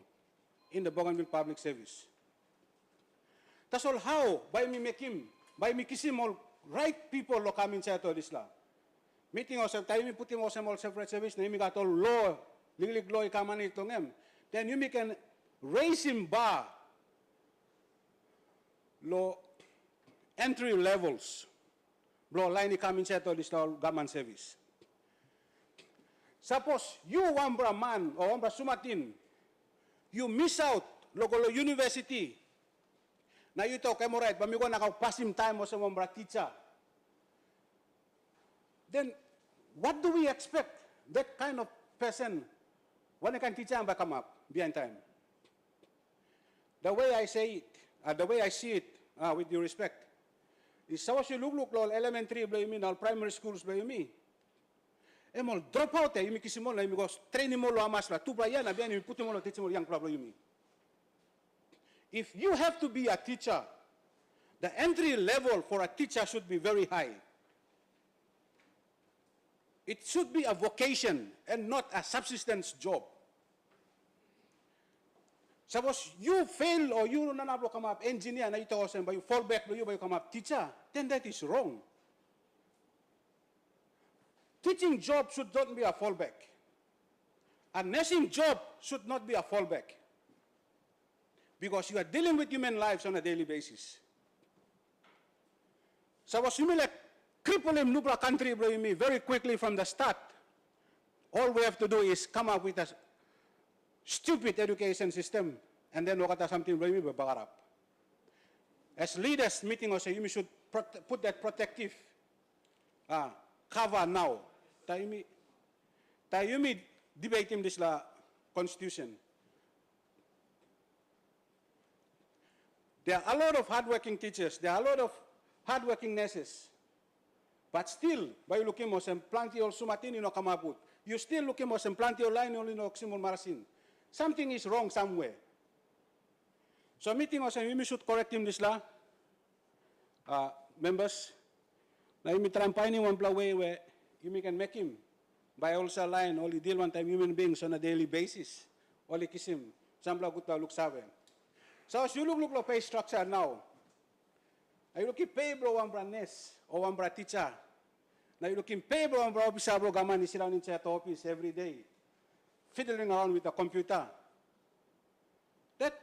in the Bougainville public service. That's all how, by me make him, by me kiss him all right people lo come inside to this law. Meeting also, tayo mi put him also all separate service, na imi got all law, lilig law ikaman itong em. Then you can raise him bar lo entry levels, blow line come inside to this law government service. Suppose you wambra man or wambra sumatin, you miss out local university. Now you talk, I'm right, but me go pass him time or some teacher. Then what do we expect that kind of person when I can teach him come up behind time? The way I say it, the way I see it, with due respect, is sawas you look lo elementary blo yumi na primary schools blo yumi. Emol drop out yumi kisimol na yumi go training mo lo amas la tu yan abian yumi puti mo lo teach mo yang blo yumi. If you have to be a teacher, the entry level for a teacher should be very high. It should be a vocation and not a subsistence job. Suppose you fail or you nanablo come up engineer na ito but you fall back you come up teacher, then that is wrong. Teaching job should not be a fallback. A nursing job should not be a fallback. Because you are dealing with human lives on a daily basis. Suppose you like cripple him nubra country very quickly from the start. All we have to do is come up with a stupid education system, and then wakata something very bagarap. As leaders meeting us, you should put that protective cover now. Tayumi debating this la constitution. There are a lot of hardworking teachers. There are a lot of hardworking nurses. But still, by looking mo sem plenty of sumatin ino kamabut, you still looking mo sem plenty of line only no simul marasin. Something is wrong somewhere. So meeting us and we should correct him this la. Members, na imi trampaini one way where you can make him by also line only deal one time human beings on a daily basis. Only kiss him. Sambla gutla look saben. So as you look lo pay structure now. Ay looking pay bro one brand ness or one brand teacher. Now you looking pay bro one brand officer bro gaman is around in chat office every day, fiddling around with a computer. That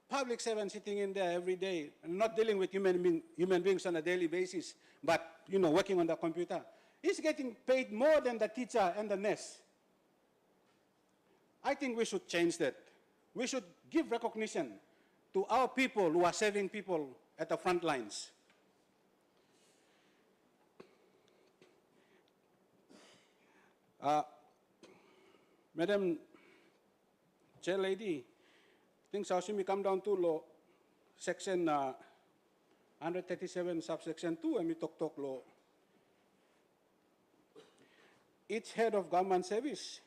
public servant sitting in there every day and not dealing with human beings on a daily basis, but working on the computer, is getting paid more than the teacher and the nurse. I think we should change that. We should give recognition to our people who are saving people at the front lines. Madam Chair Lady, I think Sausimi come down to law section 137 subsection 2 and we talk law. Each head of government service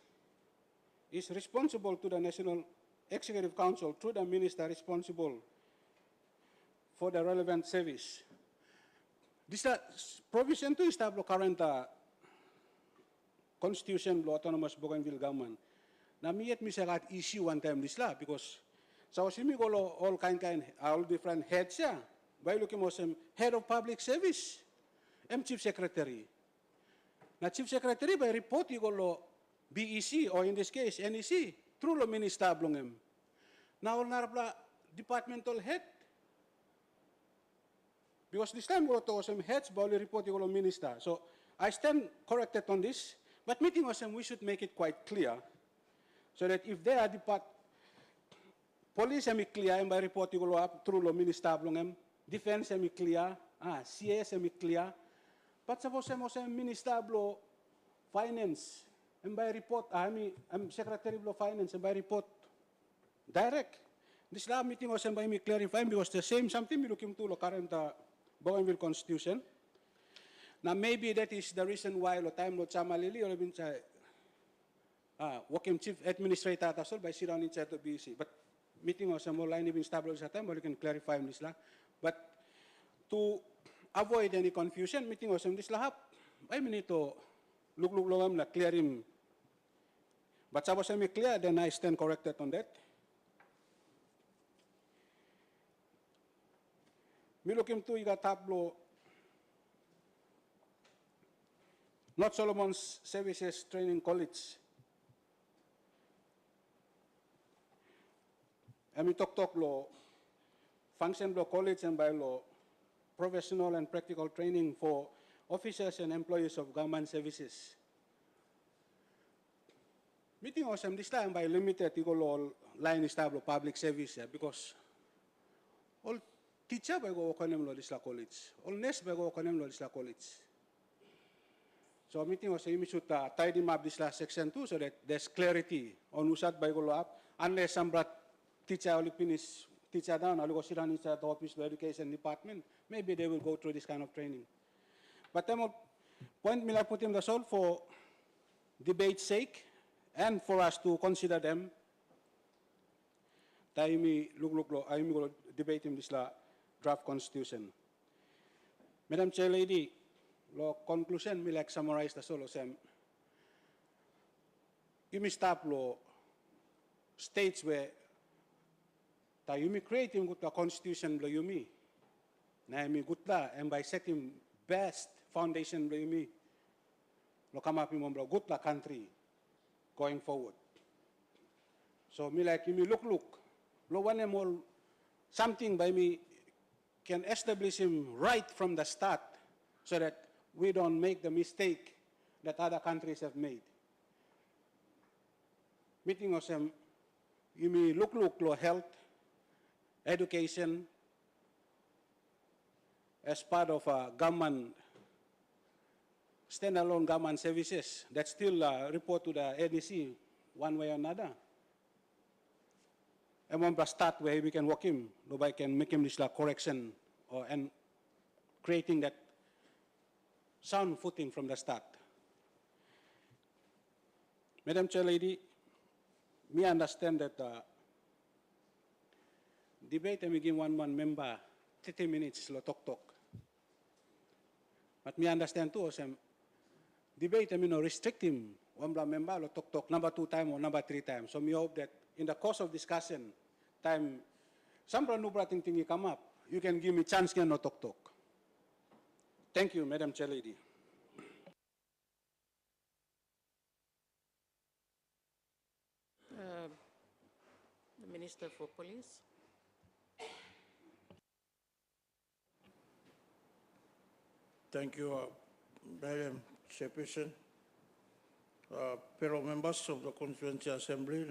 is responsible to the National Executive Council through the minister responsible for the relevant service. This provision to establish current constitution law autonomous Bougainville government. Na miyet mi sagat issue one time this la because so simi ko all all different heads ya. By looking mo some head of public service, chief secretary. Na chief secretary by report you go BEC or in this case NEC through lo minister blongem. Now narapla departmental head. Because this time we to some heads by report you go minister. So I stand corrected on this, but meeting us we should make it quite clear so that if they are police semi clear and by report you go up through lo minister blongem, defense semi clear, CS semi clear. But suppose some minister blo finance and by report, secretary blo finance and by report direct. This lab meeting was by me clarifying because the same something we looking to the current Bougainville Constitution. Now maybe that is the reason why lo time lo chamalili or bin sa working chief administrator tasol by sirang in chat to BC. But meeting was more line even stable sa time, but you can clarify this la. But to avoid any confusion, meeting was this lahap. I mean to look na clear him. But suppose I make clear, then I stand corrected on that. Me looking to iga tablo not Solomon's Services Training College. I mean talk lo function law college and by law professional and practical training for officers and employees of government services. Meeting awesome this time by limited all line established public service because all teacher by go kanem lo this college, all nurse by go kanem lo this college. So meeting was we should tidy up this last section too so that there's clarity on usat by go up unless some brat teacher only finish teacher down, I'll go sit down inside the office of the education department. Maybe they will go through this kind of training. But I'm point me like put him the soul for debate's sake and for us to consider them. Taimi look, I'm going to debate him this la draft constitution. Madam Chair Lady, lo conclusion me like summarize the solo sem. You may stop lo states where you may create him good constitution lo you me. Na mi good la and by setting best foundation lo you me. Lo come up him good la country going forward. So me like you me look. Lo one more something by me can establish him right from the start so that we don't make the mistake that other countries have made. Meeting us, you may look lo health, education, as part of government, standalone government services that still report to the NEC one way or another. And when we start where we can work him, nobody can make him this correction and creating that sound footing from the start. Madam Chair Lady, me understand that debate and we give one member 30 minutes lo talk. But me understand too, debate and me no restrict him one member lo talk number 2 times or number 3 times. So me hope that in the course of discussion, time, some new thing come up, you can give me chance to no talk. Thank you, Madam Chair Lady. The Minister for Police. Thank you, Madam Chairperson. Fellow members of the Constituency Assembly,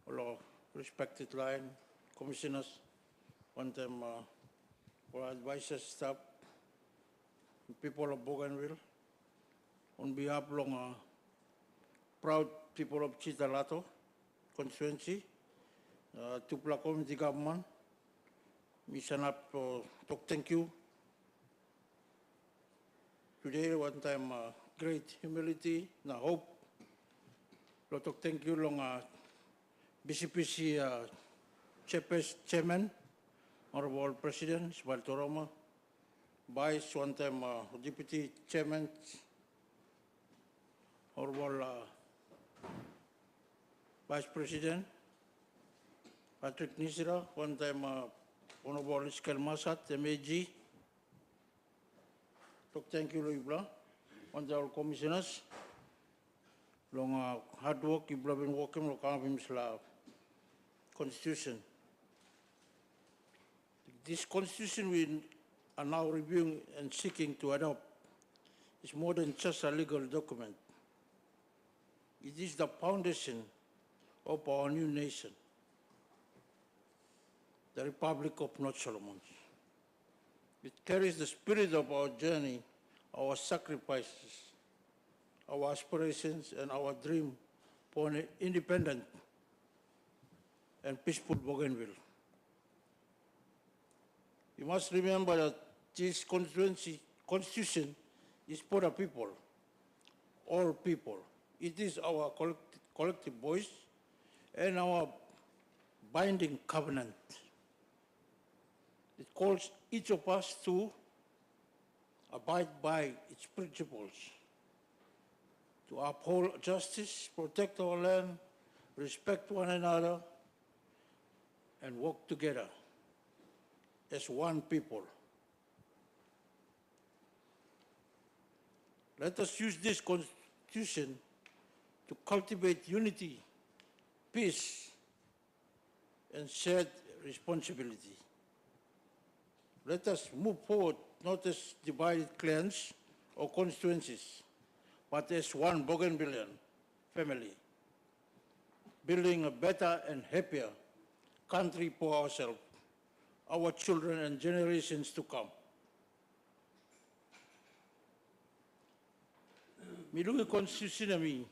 all respected line commissioners, one time for advisors, staff, people of Bougainville, on behalf of proud people of Chitalato constituency, Tupla community government, mission up to thank you. Today, one time, great humility, na hope. Lot of thank you long BCPC Chairman, Honorable President Ismail Toroma, Vice one time Deputy Chairman, Honorable Vice President Patrick Nisira, one time Honorable Iskal Masat, MAG. Thank you, Ibla, one time all commissioners. Long hard work, you've been working on the Constitution. This Constitution we are now reviewing and seeking to adopt is more than just a legal document. It is the foundation of our new nation, the Republic of North Solomon. It carries the spirit of our journey, our sacrifices, our aspirations, and our dream for an independent and peaceful Bougainville. You must remember that this constitution is for the people, all people. It is our collective voice and our binding covenant. It calls each of us to abide by its principles, to uphold justice, protect our land, respect one another, and work together as one people. Let us use this Constitution to cultivate unity, peace, and shared responsibility. Let us move forward not as divided clans or constituencies, but as one Bougainvillean family, building a better and happier country for ourselves, our children and generations to come. Milungi constitution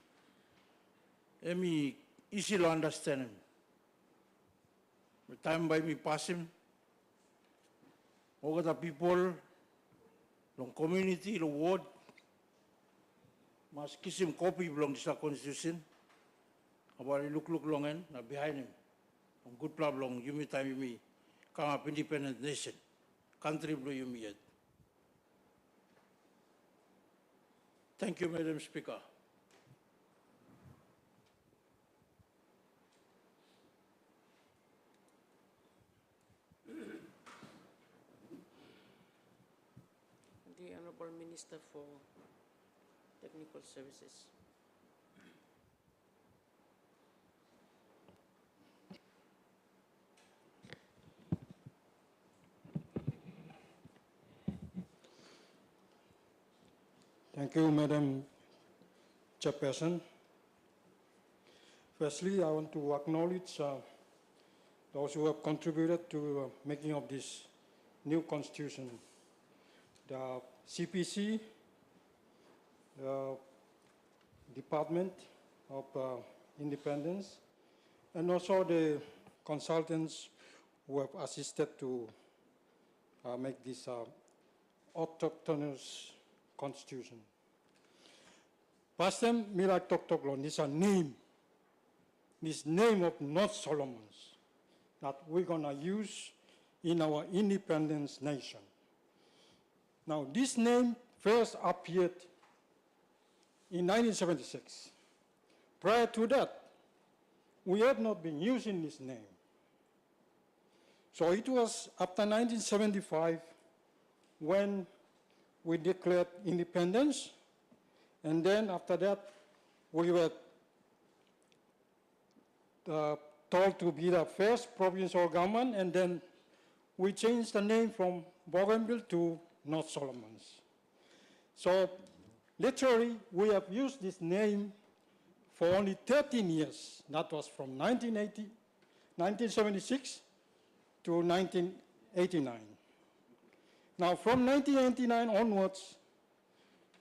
emi easy to understand. time by me pasim. All the people, long community, long ward, mas kisim copy belong sa constitution. Abari look longen na behind him. On good plan long yumi time yumi come up independent nation. Country blue yumi yet. Thank you, Madam Speaker. The Honorable Minister for Technical Services. Thank you, Madam Chairperson. Firstly, I want to acknowledge those who have contributed to making of this new constitution. The CPC, the Department of Independence, and also the consultants who have assisted to make this autochthonous constitution. First time, Mira Toktoklon, this is a name, this name of North Solomons that we're gonna use in our independence nation. Now, this name first appeared in 1976. Prior to that, we had not been using this name. So it was after 1975 when we declared independence, and then after that, we were told to be the first provincial government, and then we changed the name from Bougainville to North Solomons. So literally, we have used this name for only 13 years. That was from 1976 to 1989. Now, from 1989 onwards,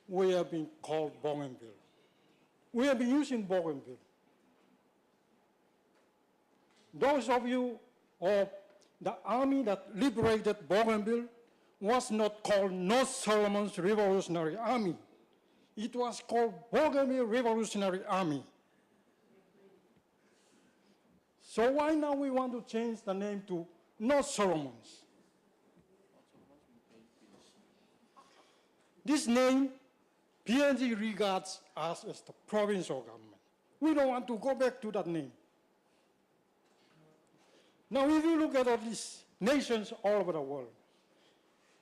we have been called Bougainville. We have been using Bougainville. Those of you, or the army that liberated Bougainville, was not called North Solomons Revolutionary Army. It was called Bougainville Revolutionary Army. So why now we want to change the name to North Solomons? This name, PNG regards us as the provincial government. We don't want to go back to that name. Now, if you look at all these nations all over the world,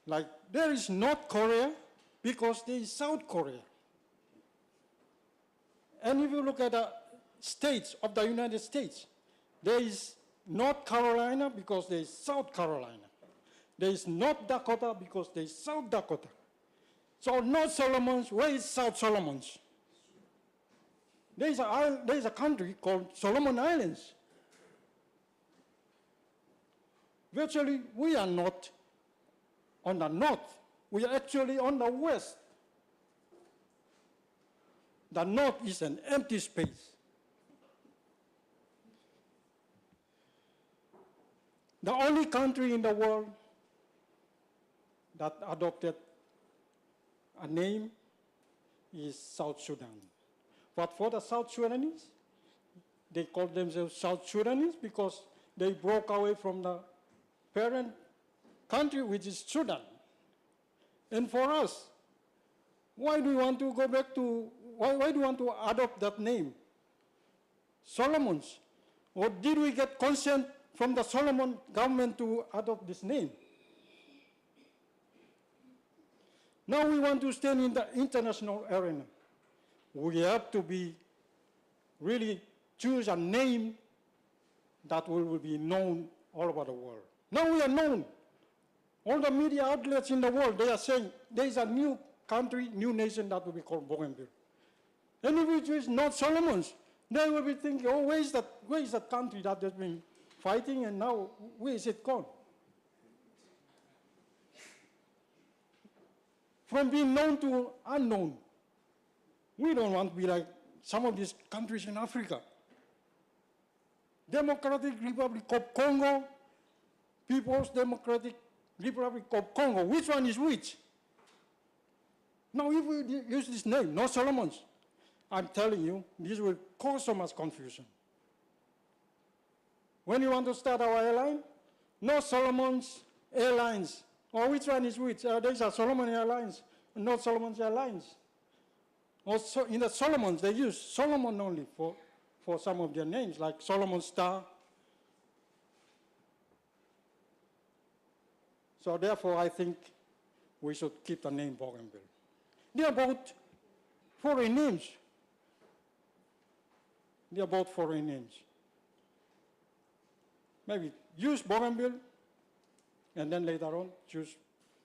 like there is North Korea because there is South Korea. And if you look at the states of the United States, there is North Carolina because there is South Carolina. There is North Dakota because there is South Dakota. So North Solomons, where is South Solomons? There is a country called Solomon Islands. Virtually, we are not on the north. We are actually on the west. The north is an empty space. The only country in the world that adopted a name is South Sudan. But for the South Sudanese, they call themselves South Sudanese because they broke away from the parent country, which is Sudan. And for us, why do we want to go back to, why do we want to adopt that name? Solomons. Or did we get consent from the Solomon government to adopt this name? Now we want to stand in the international arena. We have to be really choose a name that will be known all over the world. Now we are known. All the media outlets in the world, they are saying there is a new country, new nation that will be called Bougainville. And if we choose North Solomons, they will be thinking, oh, where is that country that has been fighting and now where is it gone? From being known to unknown. We don't want to be like some of these countries in Africa. Democratic Republic of Congo, People's Democratic Republic of Congo. Which one is which? Now, if we use this name, North Solomons, I'm telling you, this will cause so much confusion. When you want to start our airline, North Solomons Airlines, or which one is which? These are Solomon Airlines, North Solomons Airlines. Also, in the Solomons, they use Solomon only for some of their names, like Solomon Star. So therefore, I think we should keep the name Bougainville. They are both foreign names. They are both foreign names. Maybe use Bougainville, and then later on choose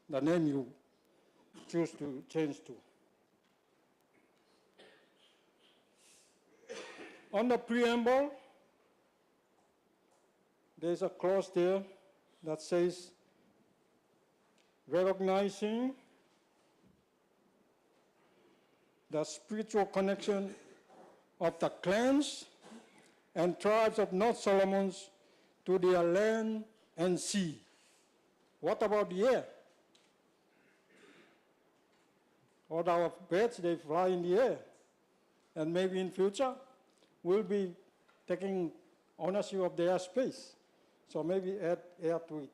the name you choose to change to. On the preamble, there's a clause there that says, recognizing the spiritual connection of the clans and tribes of North Solomons to their land and sea. What about the air? All our birds, they fly in the air. And maybe in future, we'll be taking ownership of the airspace. So maybe add air to it.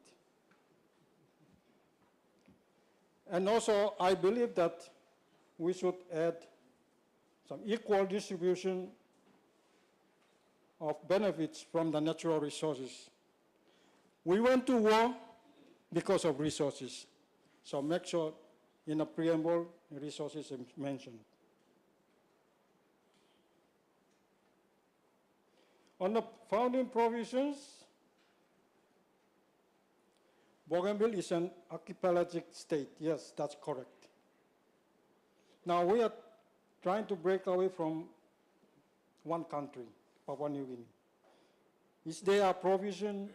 And also, I believe that we should add some equal distribution of benefits from the natural resources. We went to war because of resources. So make sure in the preamble, resources is mentioned. On the founding provisions, Bougainville is an archipelagic state. Yes, that's correct. Now we are trying to break away from one country, Papua New Guinea. Is there a provision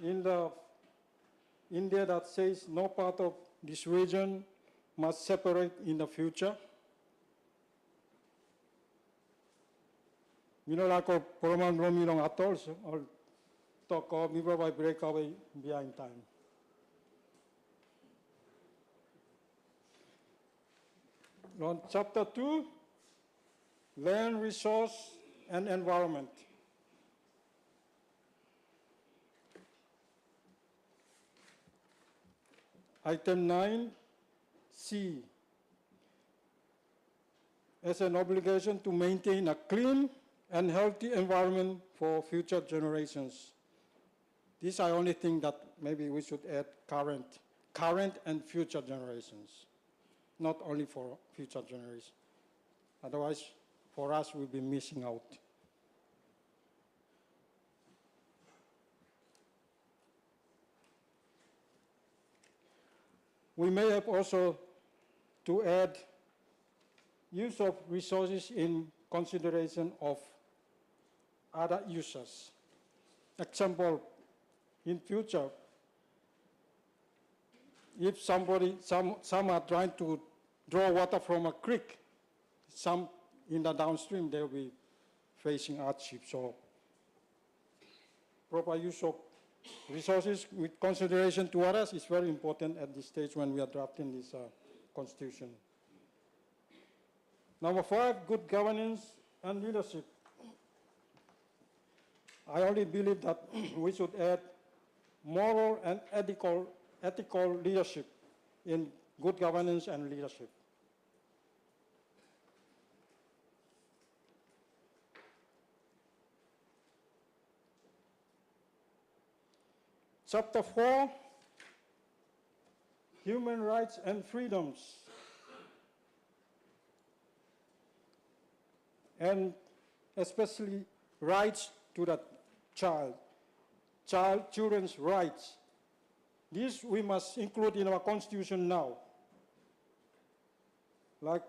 in there that says no part of this region must separate in the future? You know, like Poroman Romilong atolls, or talk of me by break away behind time. On chapter 2, land, resource, and environment. Item 9C, as an obligation to maintain a clean and healthy environment for future generations. This I only think that maybe we should add current and future generations, not only for future generations. Otherwise, for us, we'll be missing out. We may have also to add use of resources in consideration of other users. Example, in future, if some are trying to draw water from a creek, some in the downstream, they'll be facing hardship. So proper use of resources with consideration to others is very important at this stage when we are drafting this constitution. Number 5, good governance and leadership. I only believe that we should add moral and ethical leadership in good governance and leadership. Chapter 4, human rights and freedoms. And especially rights to the children's rights. This we must include in our constitution now. Like,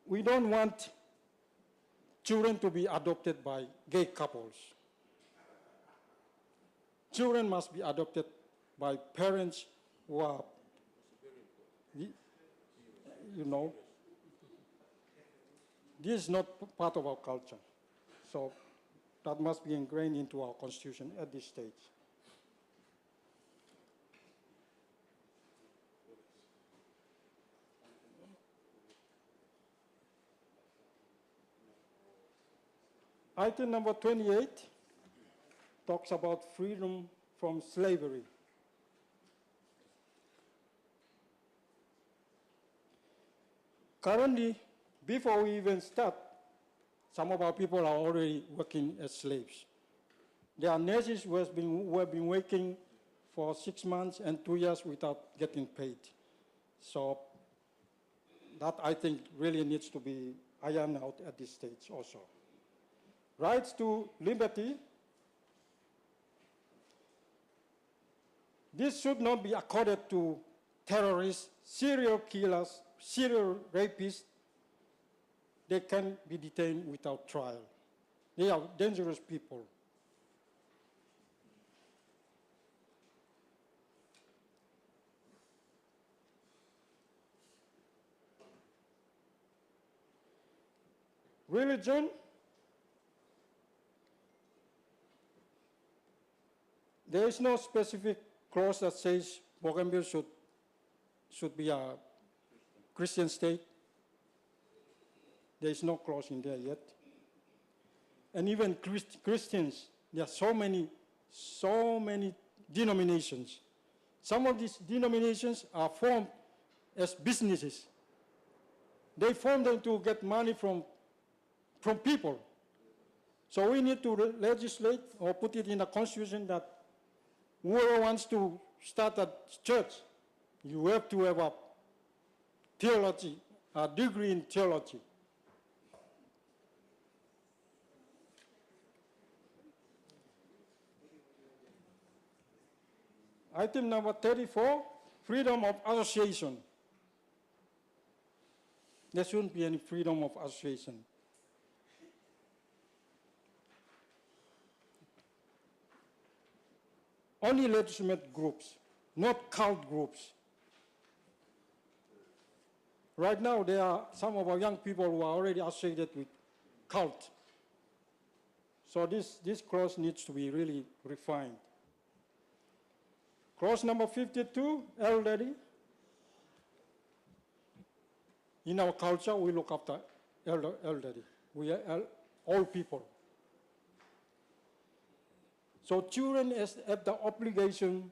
we don't want children to be adopted by gay couples. Children must be adopted by parents who are, you know, this is not part of our culture. So that must be ingrained into our constitution at this stage. Item number 28 talks about freedom from slavery. Currently, before we even start, some of our people are already working as slaves. There are nurses who have been working for 6 months and 2 years without getting paid. So that, I think, really needs to be ironed out at this stage also. Rights to liberty. This should not be accorded to terrorists, serial killers, serial rapists. They can be detained without trial. They are dangerous people. Religion. There is no specific clause that says Bougainville should be a Christian state. There is no clause in there yet. And even Christians, there are so many denominations. Some of these denominations are formed as businesses. They form them to get money from people. So we need to legislate or put it in the Constitution that whoever wants to start a church, you have to have a theology, a degree in theology. Item number 34, freedom of association. There shouldn't be any freedom of association. Only legitimate groups, not cult groups. Right now, there are some of our young people who are already associated with cult. So this clause needs to be really refined. Clause number 52, elderly. In our culture, we look after elderly. We are old people. So children have the obligation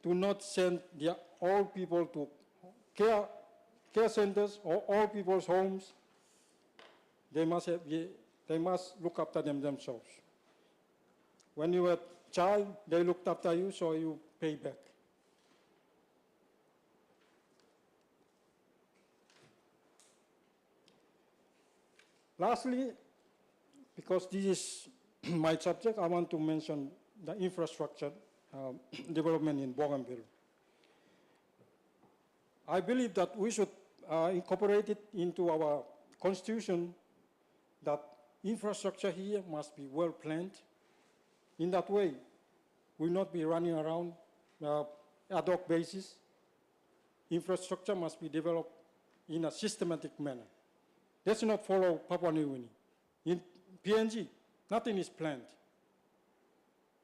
to not send their old people to care centers or old people's homes. They must look after them themselves. When you were a child, they looked after you, so you pay back. Lastly, because this is my subject, I want to mention the infrastructure development in Bougainville. I believe that we should incorporate it into our constitution that infrastructure here must be well planned. In that way, we'll not be running around ad hoc basis. Infrastructure must be developed in a systematic manner. Let's not follow Papua New Guinea. In PNG, nothing is planned.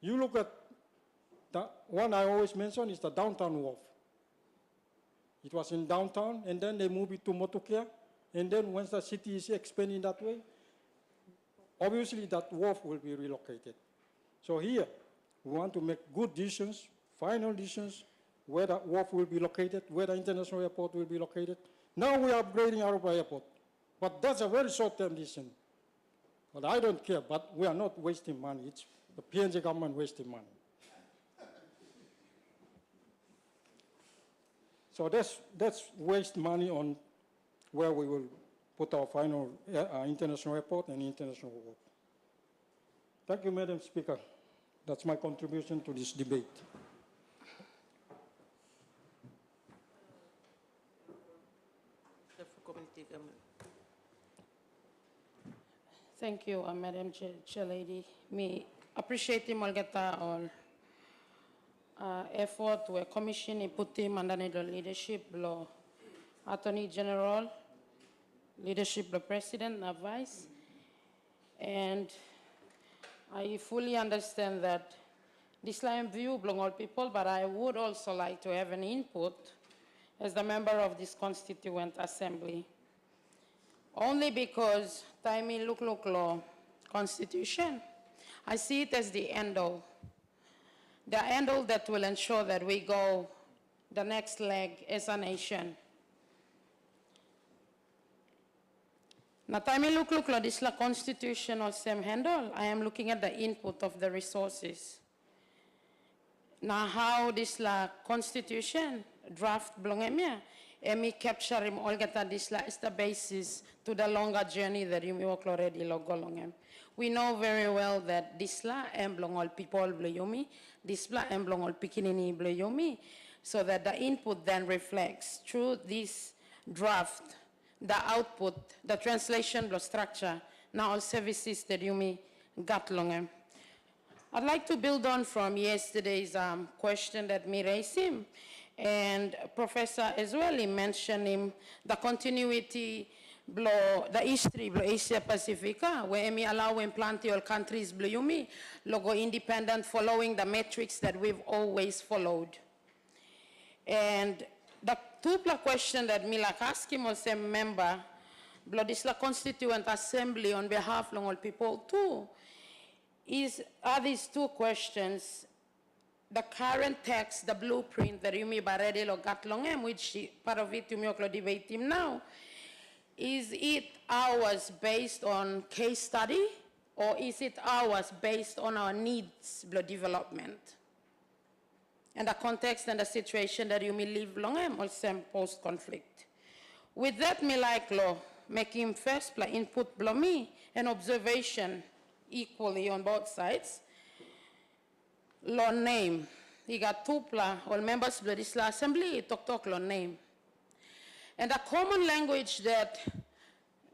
You look at the one I always mention is the downtown wharf. It was in downtown, and then they moved it to Motukia, and then once the city is expanding that way, obviously that wharf will be relocated. So here, we want to make good decisions, final decisions, where the wharf will be located, where the international airport will be located. Now we are upgrading Aruba Airport, but that's a very short-term decision. But I don't care, but we are not wasting money. It's the PNG government wasting money. So that's waste money on where we will put our final international airport and international wharf. Thank you, Madam Speaker. That's my contribution to this debate. Thank you, Madam Chair Lady. Me appreciate him all effort to a commission put him under the leadership of Attorney General, leadership of President and Vice. And I fully understand that this line of view belongs all people, but I would also like to have an input as the member of this Constituent Assembly. Only because time in look law, Constitution. I see it as the end-all. The end-all that will ensure that we go the next leg as a nation. Now, time I look at this constitutional same handle, I am looking at the input of the resources. Now, how this constitution draft belong and me capture him all get this is the basis to the longer journey that you walk already log along. We know very well that this la belong all people bloyomi, this la belong all pikinini bloyomi, so that the input then reflects through this draft, the output, the translation, the structure, now all services that you got along. I'd like to build on from yesterday's question that me raised him, and Professor as well, he mentioned him, the continuity, the history of Asia Pacifica, where me allowing plenty of countries blue logo independent following the metrics that we've always followed. And the two question that me like ask him was a member, this Constituent Assembly on behalf of all people too, are these two questions. The current text, the blueprint that you may already got long, which part of it you may debate him now, is it ours based on case study, or is it ours based on our needs development? And the context and the situation that you may live long also post-conflict. With that, me like law, make him first play input blow me and observation equally on both sides. Law name. He got two all members of this assembly talk law name. And the common language that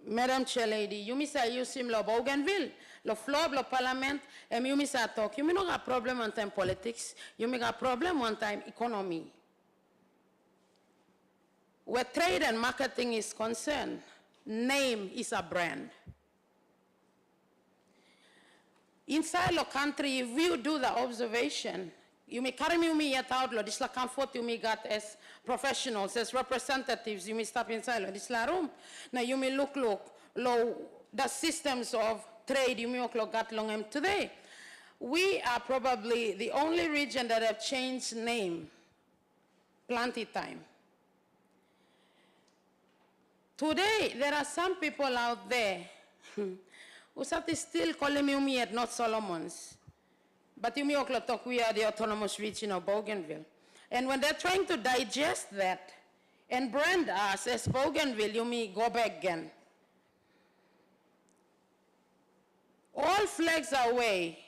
Madam Chair Lady, you miss use him lo Bougainville, lo floor, lo parliament, and you miss talk. You may not have problem one time politics, you may have problem one time economy. Where trade and marketing is concerned, name is a brand. Inside the country, if you do the observation, you may carry me yet out, this la comfort you may got as professionals, as representatives, you may step inside this la room. Now you may look, the systems of trade you may look got long today. We are probably the only region that have changed name, plenty time. Today, there are some people out there who still calling me at not Solomons. But you talk, we are the autonomous region of Bougainville. And when they're trying to digest that and brand us as Bougainville, you may go back again. All flags away,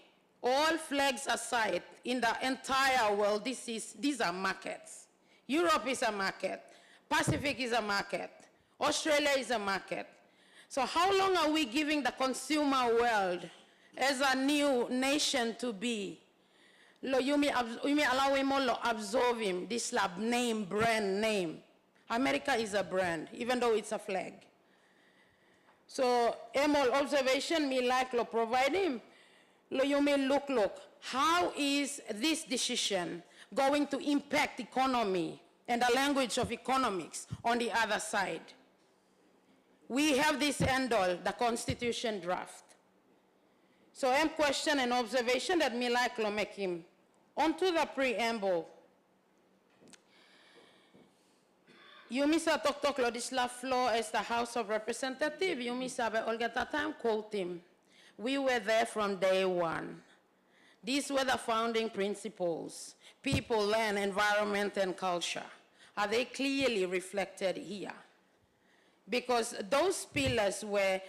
all flags aside, in the entire world, these are markets. Europe is a market. Pacific is a market. Australia is a market. So how long are we giving the consumer world as a new nation to be? You may allow him to absorb him, this name, brand name. America is a brand, even though it's a flag. So, ML observation, me like to provide him. You may look, how is this decision going to impact economy and the language of economics on the other side? We have this end-all, the Constitution draft. So I'm question and observation that me like to make him. Onto the preamble. You miss a talk this la floor as the House of Representatives. You miss a Olga Tatam quote him. We were there from day one. These were the founding principles. People, land, environment, and culture. Are they clearly reflected here? Because those pillars were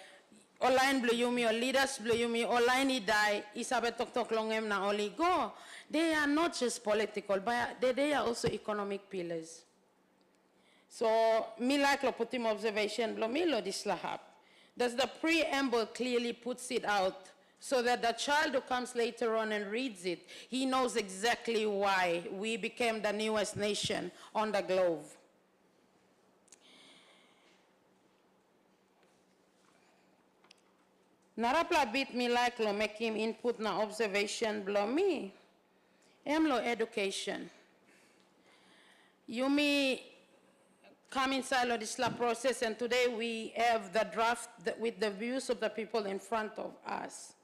online blue yumi or leaders blue yumi or line die isabe tok longem na only go. They are not just political, but they are also economic pillars. So me like lo put him observation blo me lo this lahap. Does the preamble clearly puts it out so that the child who comes later on and reads it, he knows exactly why we became the newest nation on the globe. Narapla bit me like lo make him input na observation blo me. Em lo education. You me come inside of this process, and today we have the draft with the views of the people in front of us.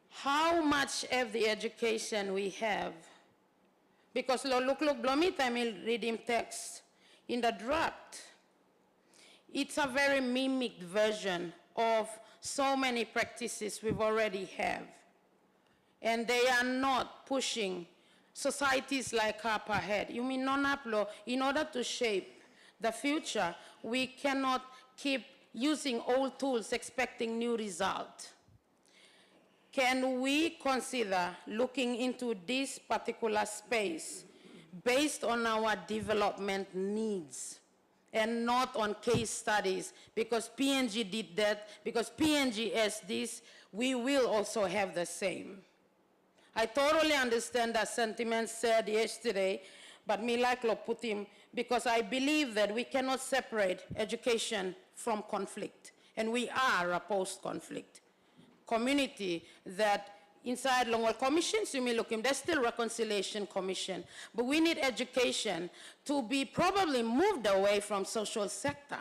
How much of the education we have? Because look, Blomit, I'm reading text in the draft. It's a very mimicked version of so many practices we've already have. And they are not pushing societies like up ahead. You mean non-uplo, in order to shape the future, we cannot keep using old tools expecting new results. Can we consider looking into this particular space based on our development needs and not on case studies? Because PNG did that, because PNG has this, we will also have the same. I totally understand that sentiment said yesterday, but me like Putin, because I believe that we cannot separate education from conflict, and we are a post-conflict community that inside Longwell commissions, you may look, there's still reconciliation commission, but we need education to be probably moved away from social sector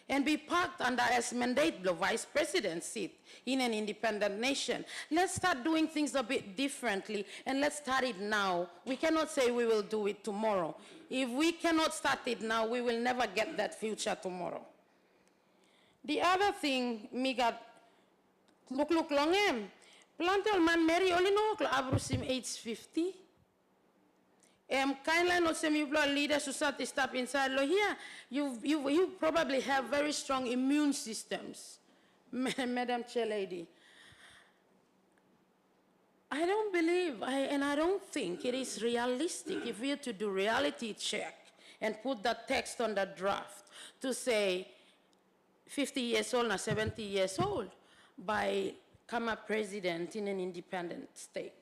and be parked under as mandate the vice president seat in an independent nation. Let's start doing things a bit differently, and let's start it now. We cannot say we will do it tomorrow. If we cannot start it now, we will never get that future tomorrow. The other thing, me got, look long em, plantel man Mary only no abrusim age 50. Kindly not some you leaders who start to step inside lo here. You probably have very strong immune systems, Madam Chair Lady. I don't believe, and I don't think it is realistic if we are to do reality check and put that text on the draft to say 50 years old or 70 years old by come a president in an independent state.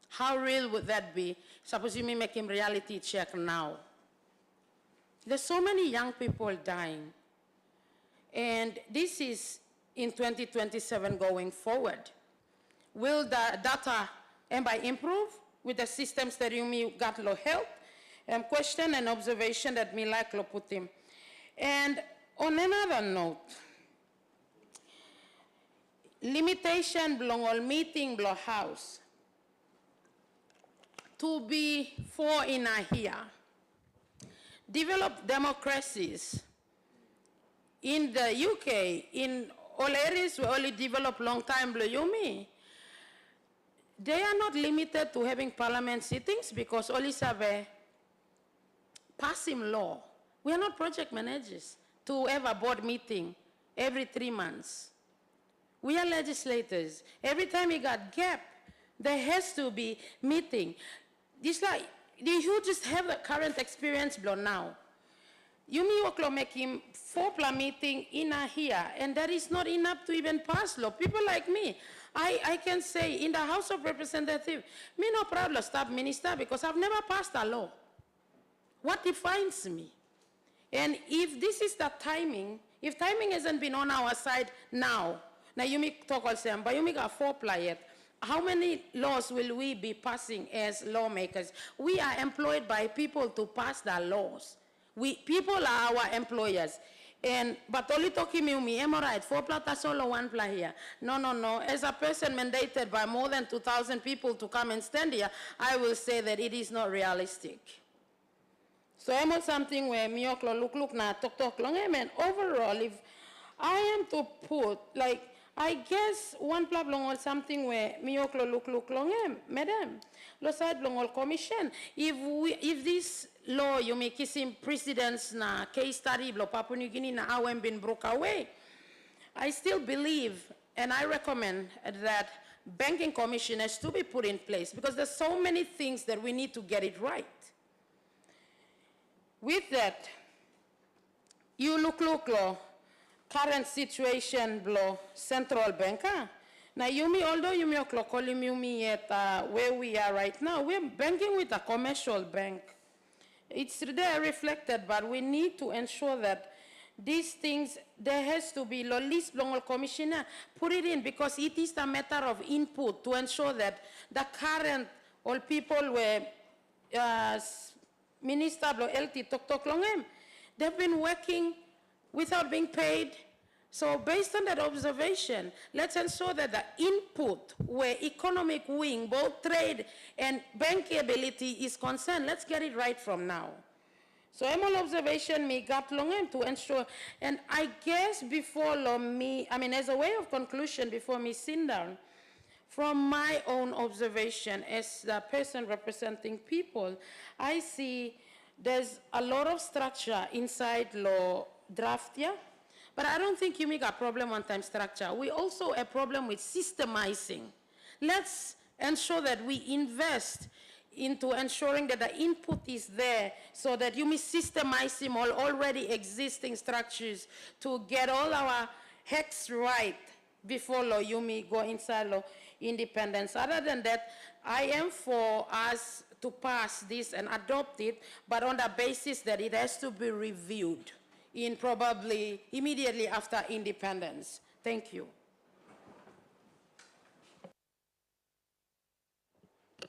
How real would that be? Suppose you may make him reality check now. There's so many young people dying. And this is in 2027 going forward. Will the data improve with the systems that you may got low health? Question and observation that me like lo put him. And on another note, limitation belong all meeting blow house to be for in a here. Developed democracies in the UK, in all areas we only developed long time blow you me. They are not limited to having parliament sittings because only have a passing law. We are not project managers to have a board meeting every 3 months. We are legislators. Every time we got gap, there has to be meeting. This like, you just have the current experience blow now. You may make him 4 meeting in a here, and that is not enough to even pass law. People like me, I can say in the House of Representatives, me no problem stop minister because I've never passed a law. What defines me? And if this is the timing, if timing hasn't been on our side now you may talk also, but you may got 4 yet. How many laws will we be passing as lawmakers? We are employed by people to pass the laws. People are our employers. But only talking me, am I right? 4 that's solo 1 here. No. As a person mandated by more than 2,000 people to come and stand here, I will say that it is not realistic. So I'm on something where me look na talk long and overall, if I am to put like I guess 1 long or something where me look long madam, lo side long all commission. If this law you make kissing precedents na case study blo Papua New Guinea na awem been broke away, I still believe and I recommend that banking commission has to be put in place because there's so many things that we need to get it right. With that, you look lo current situation blo central banker. Now although you may calling me at where we are right now, we're banking with a commercial bank. It's there reflected, but we need to ensure that these things, there has to be, least long commissioner, put it in because it is a matter of input to ensure that the current all people were Minister blo LT tok long em. They've been working without being paid. So based on that observation, let's ensure that the input where economic wing, both trade and bankability is concerned, let's get it right from now. So I'm all observation me gap long em to ensure, and I guess before me, I mean as a way of conclusion before me sit down, from my own observation as the person representing people, I see there's a lot of structure inside law draft, yeah? But I don't think you make a problem on time structure. We also a problem with systemizing. Let's ensure that we invest into ensuring that the input is there so that you may systemize them all already existing structures to get all our hex right before law you may go inside law independence. Other than that, I am for us to pass this and adopt it, but on the basis that it has to be reviewed in probably immediately after independence. Thank you.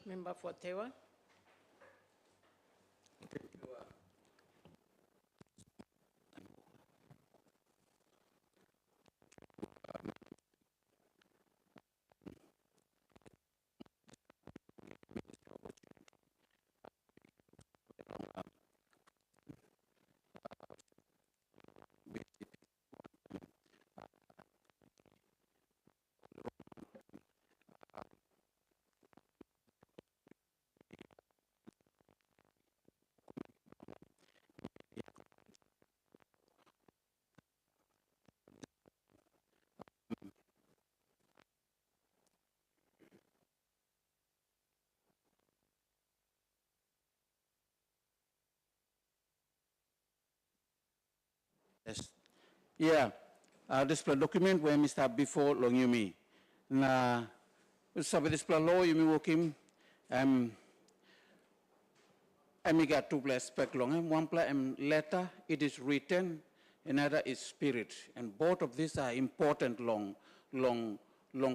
Member for Tewa. Yes. Yeah. This document where Mr. before long yumi. Na sabi this law yumi working I got two aspects long. One letter, it is written, another is spirit. And both of these are important long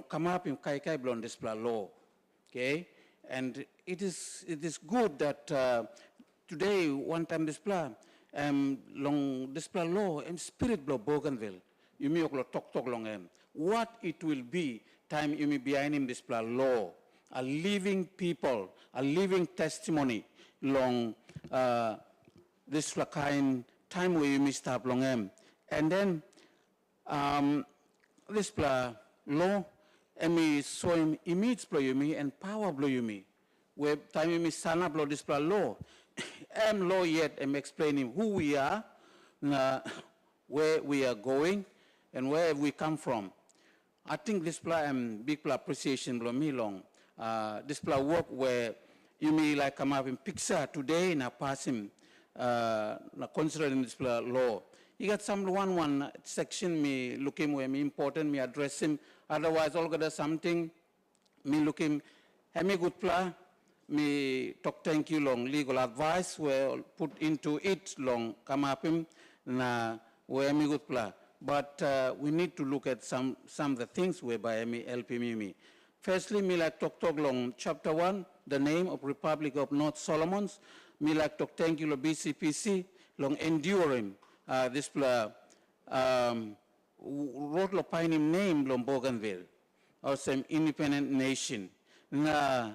come up in kai blon this law. Okay? And it is good that today one time this long display law and spirit blow Bougainville. You may talk long what it will be time you may behind him display law, a living people, a living testimony long this kind time where you may stop long and then this law and me so him image blow you me and power blow you me where time you may stand up blow display law. I'm law yet. I'm explaining who we are, where we are going, and where we come from. I think this big appreciation below me long. This work where you may like come up in picture today and I pass him considering this law. You got some one section me looking where me important me address him. Otherwise, all got something me looking. Have me good plan. Me talk thank you long legal advice where put into it long come up him na where me good plan. But we need to look at some of the things whereby me help me. Firstly, me like talk long chapter 1, the name of Republic of North Solomons. Me like talk thank you long BCPC long enduring this wrote lo pioneer name long Bougainville or some independent nation. Na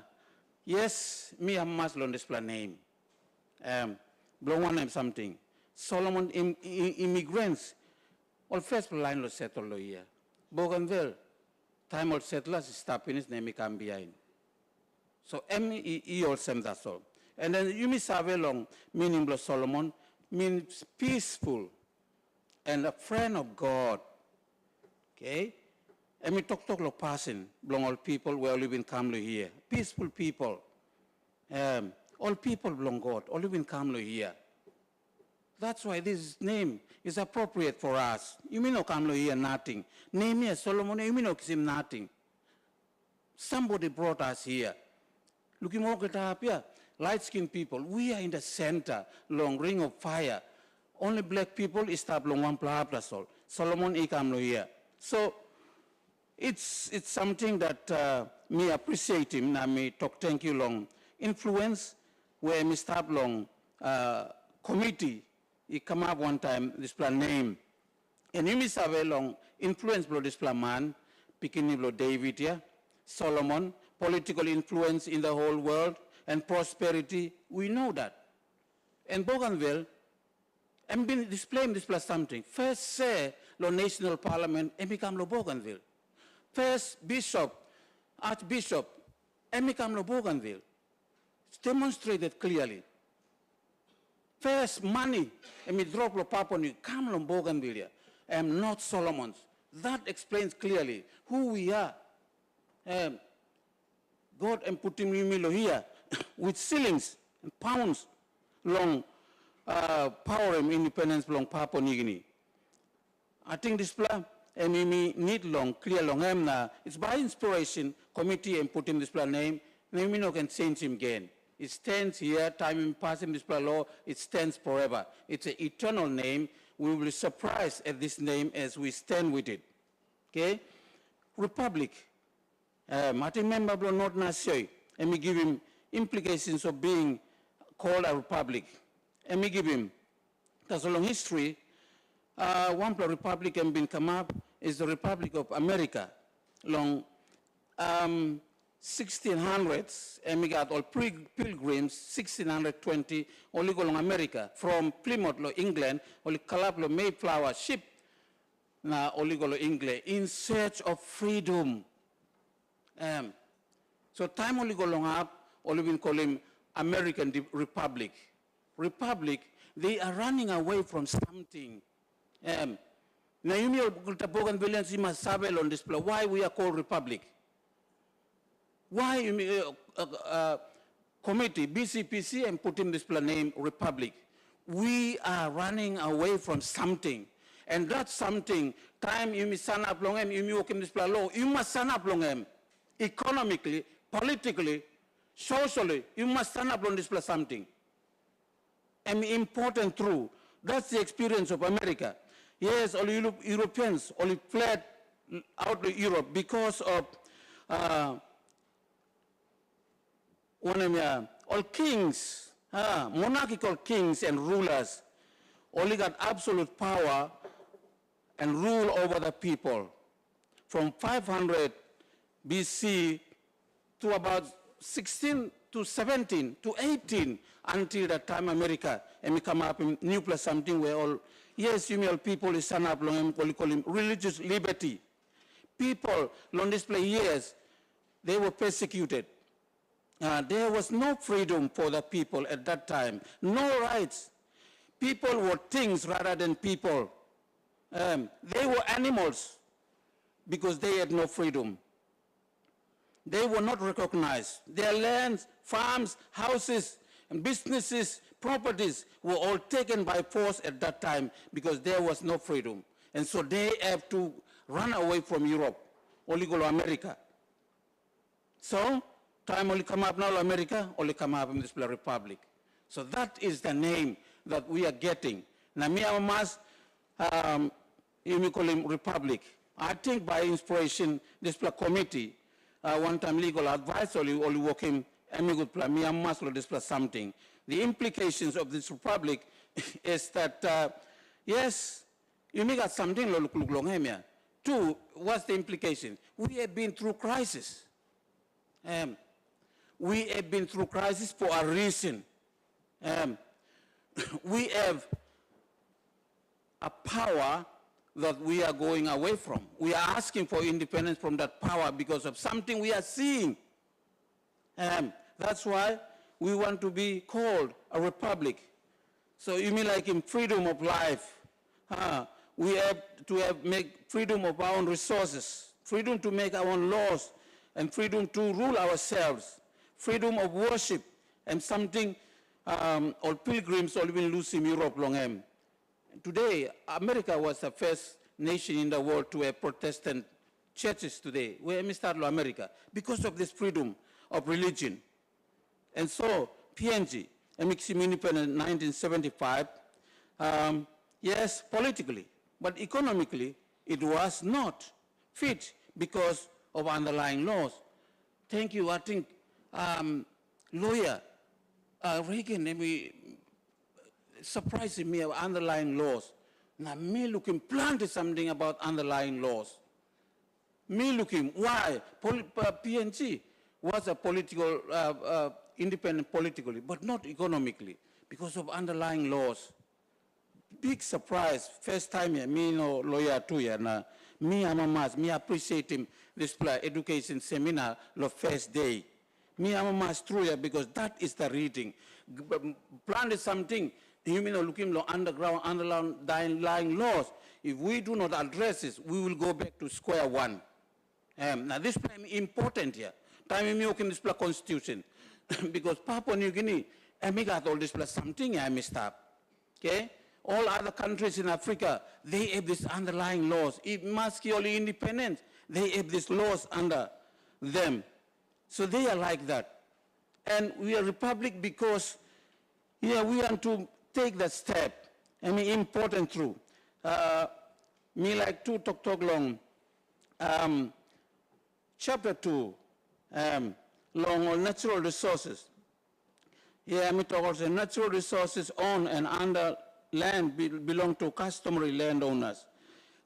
yes, me a Muslim on this name. Blow one name something. Solomon immigrants. All first line lo settle here. Bougainville. Time all settlers stop in his name come behind. So he also that's all. And then you may have long meaning blow Solomon means peaceful and a friend of God. Okay? And we talk lo passing, belong all people where living calmly here. Peaceful people. All people belong God, all living calmly here. That's why this name is appropriate for us. You may not come here nothing. Name here Solomon, you may not see nothing. Somebody brought us here. Looking more at up here, light-skinned people. We are in the center, long ring of fire. Only black people is stop long one plasol. Solomon he come here. So it's something that me appreciate him. Na me talk thank you long influence where me stop long committee, he come up one time, this plan name. And you miss have a long influence below this plan man, picking below David here, Solomon, political influence in the whole world, and prosperity, we know that. And Bougainville, and been displaying this plus something. First say, lo national parliament, and become lo Bougainville. First bishop, archbishop, and become lo Bougainville. It's demonstrated clearly. First money, and we drop lo Papua New, come lo Bougainville, and not Solomon's. That explains clearly who we are. God and put him here with shillings and pounds long power and independence long Papua New Guinea. I think this plan and we need long clear long it's by inspiration committee and put in this plan name. Maybe no can change him again. It stands here, time in passing this plan law, it stands forever. It's an eternal name. We will be surprised at this name as we stand with it. Okay? Republic. I think member not Nashoy, and we give him implications of being called a republic. And we give him, there's a long history. One republic has been come up is the Republic of America. Long 1600s, and we got all pilgrims, 1620, only go along America. From Plymouth, England, only Calab, Mayflower ship, now only go England, in search of freedom. So time only go long up, only we call him American Republic. Republic, they are running away from something. Now you may Bougainville must on display. Why we are called Republic? Why committee, BCPC, and put in this name Republic? We are running away from something. And that's something, time you must stand up long him, you walk in this law, you must stand up long him. Economically, politically, socially, you must stand up on this something. And important true. That's the experience of America. Yes, all Europeans only fled out of Europe because of all kings, monarchical kings and rulers only got absolute power and rule over the people. From 500 BC to about 16 to 17 to 18 until that time America and we come up in new plus something where all, yes, you know, people is stand up long call him religious liberty. People long display years, they were persecuted. There was no freedom for the people at that time, no rights. People were things rather than people. They were animals because they had no freedom. They were not recognized. Their lands, farms, houses, and businesses, properties were all taken by force at that time because there was no freedom. And so they have to run away from Europe, only go to America. So, time only come up now America, only come up in this republic. So that is the name that we are getting. Namia Mas, you call him republic. I think by inspiration, this committee, one time legal advice, only working, and good plan, Mas this plus something. The implications of this republic is that, yes, you may got something look long here. Two, what's the implication? We have been through crisis. We have been through crisis for a reason. We have a power that we are going away from. We are asking for independence from that power because of something we are seeing. That's why we want to be called a republic. So you mean like in freedom of life, we have to make freedom of our own resources, freedom to make our own laws, and freedom to rule ourselves, freedom of worship, and something all pilgrims all will lose in Europe long. Today, America was the first nation in the world to have Protestant churches today. Where we start America because of this freedom of religion. And so, PNG, makes him independent in 1975, yes, politically, but economically, it was not fit because of underlying laws. Thank you. I think lawyer Reagan surprising me about underlying laws. Now, me looking planted something about underlying laws. Me looking, why? PNG was a political, independent politically, but not economically, because of underlying laws. Big surprise, first time here, me no lawyer too here, na me amamas, me appreciate him this education seminar the first day. Me amamas true here because that is the reading. Planted something, you mean looking lo underground, underlying laws. If we do not address this, we will go back to square one. Now this is important here. Time me okay this constitution because Papua New Guinea, I got all this plus something I messed up. Okay. All other countries in Africa, they have these underlying laws. If Maskioli independence, they have these laws under them. So they are like that. And we are republic because, yeah, we want to take that step. I mean, important through. Me like to talk long. Chapter 2, long on natural resources. Yeah, me talk also natural resources on and under land belong to customary landowners.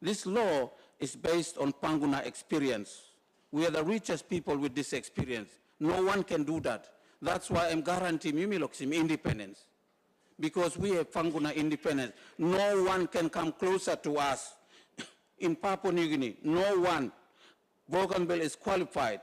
This law is based on Panguna experience. We are the richest people with this experience. No one can do that. That's why I'm guaranteeing Mimiloxim independence. Because we have Panguna independence. No one can come closer to us. In Papua New Guinea, no one. Bougainville is qualified.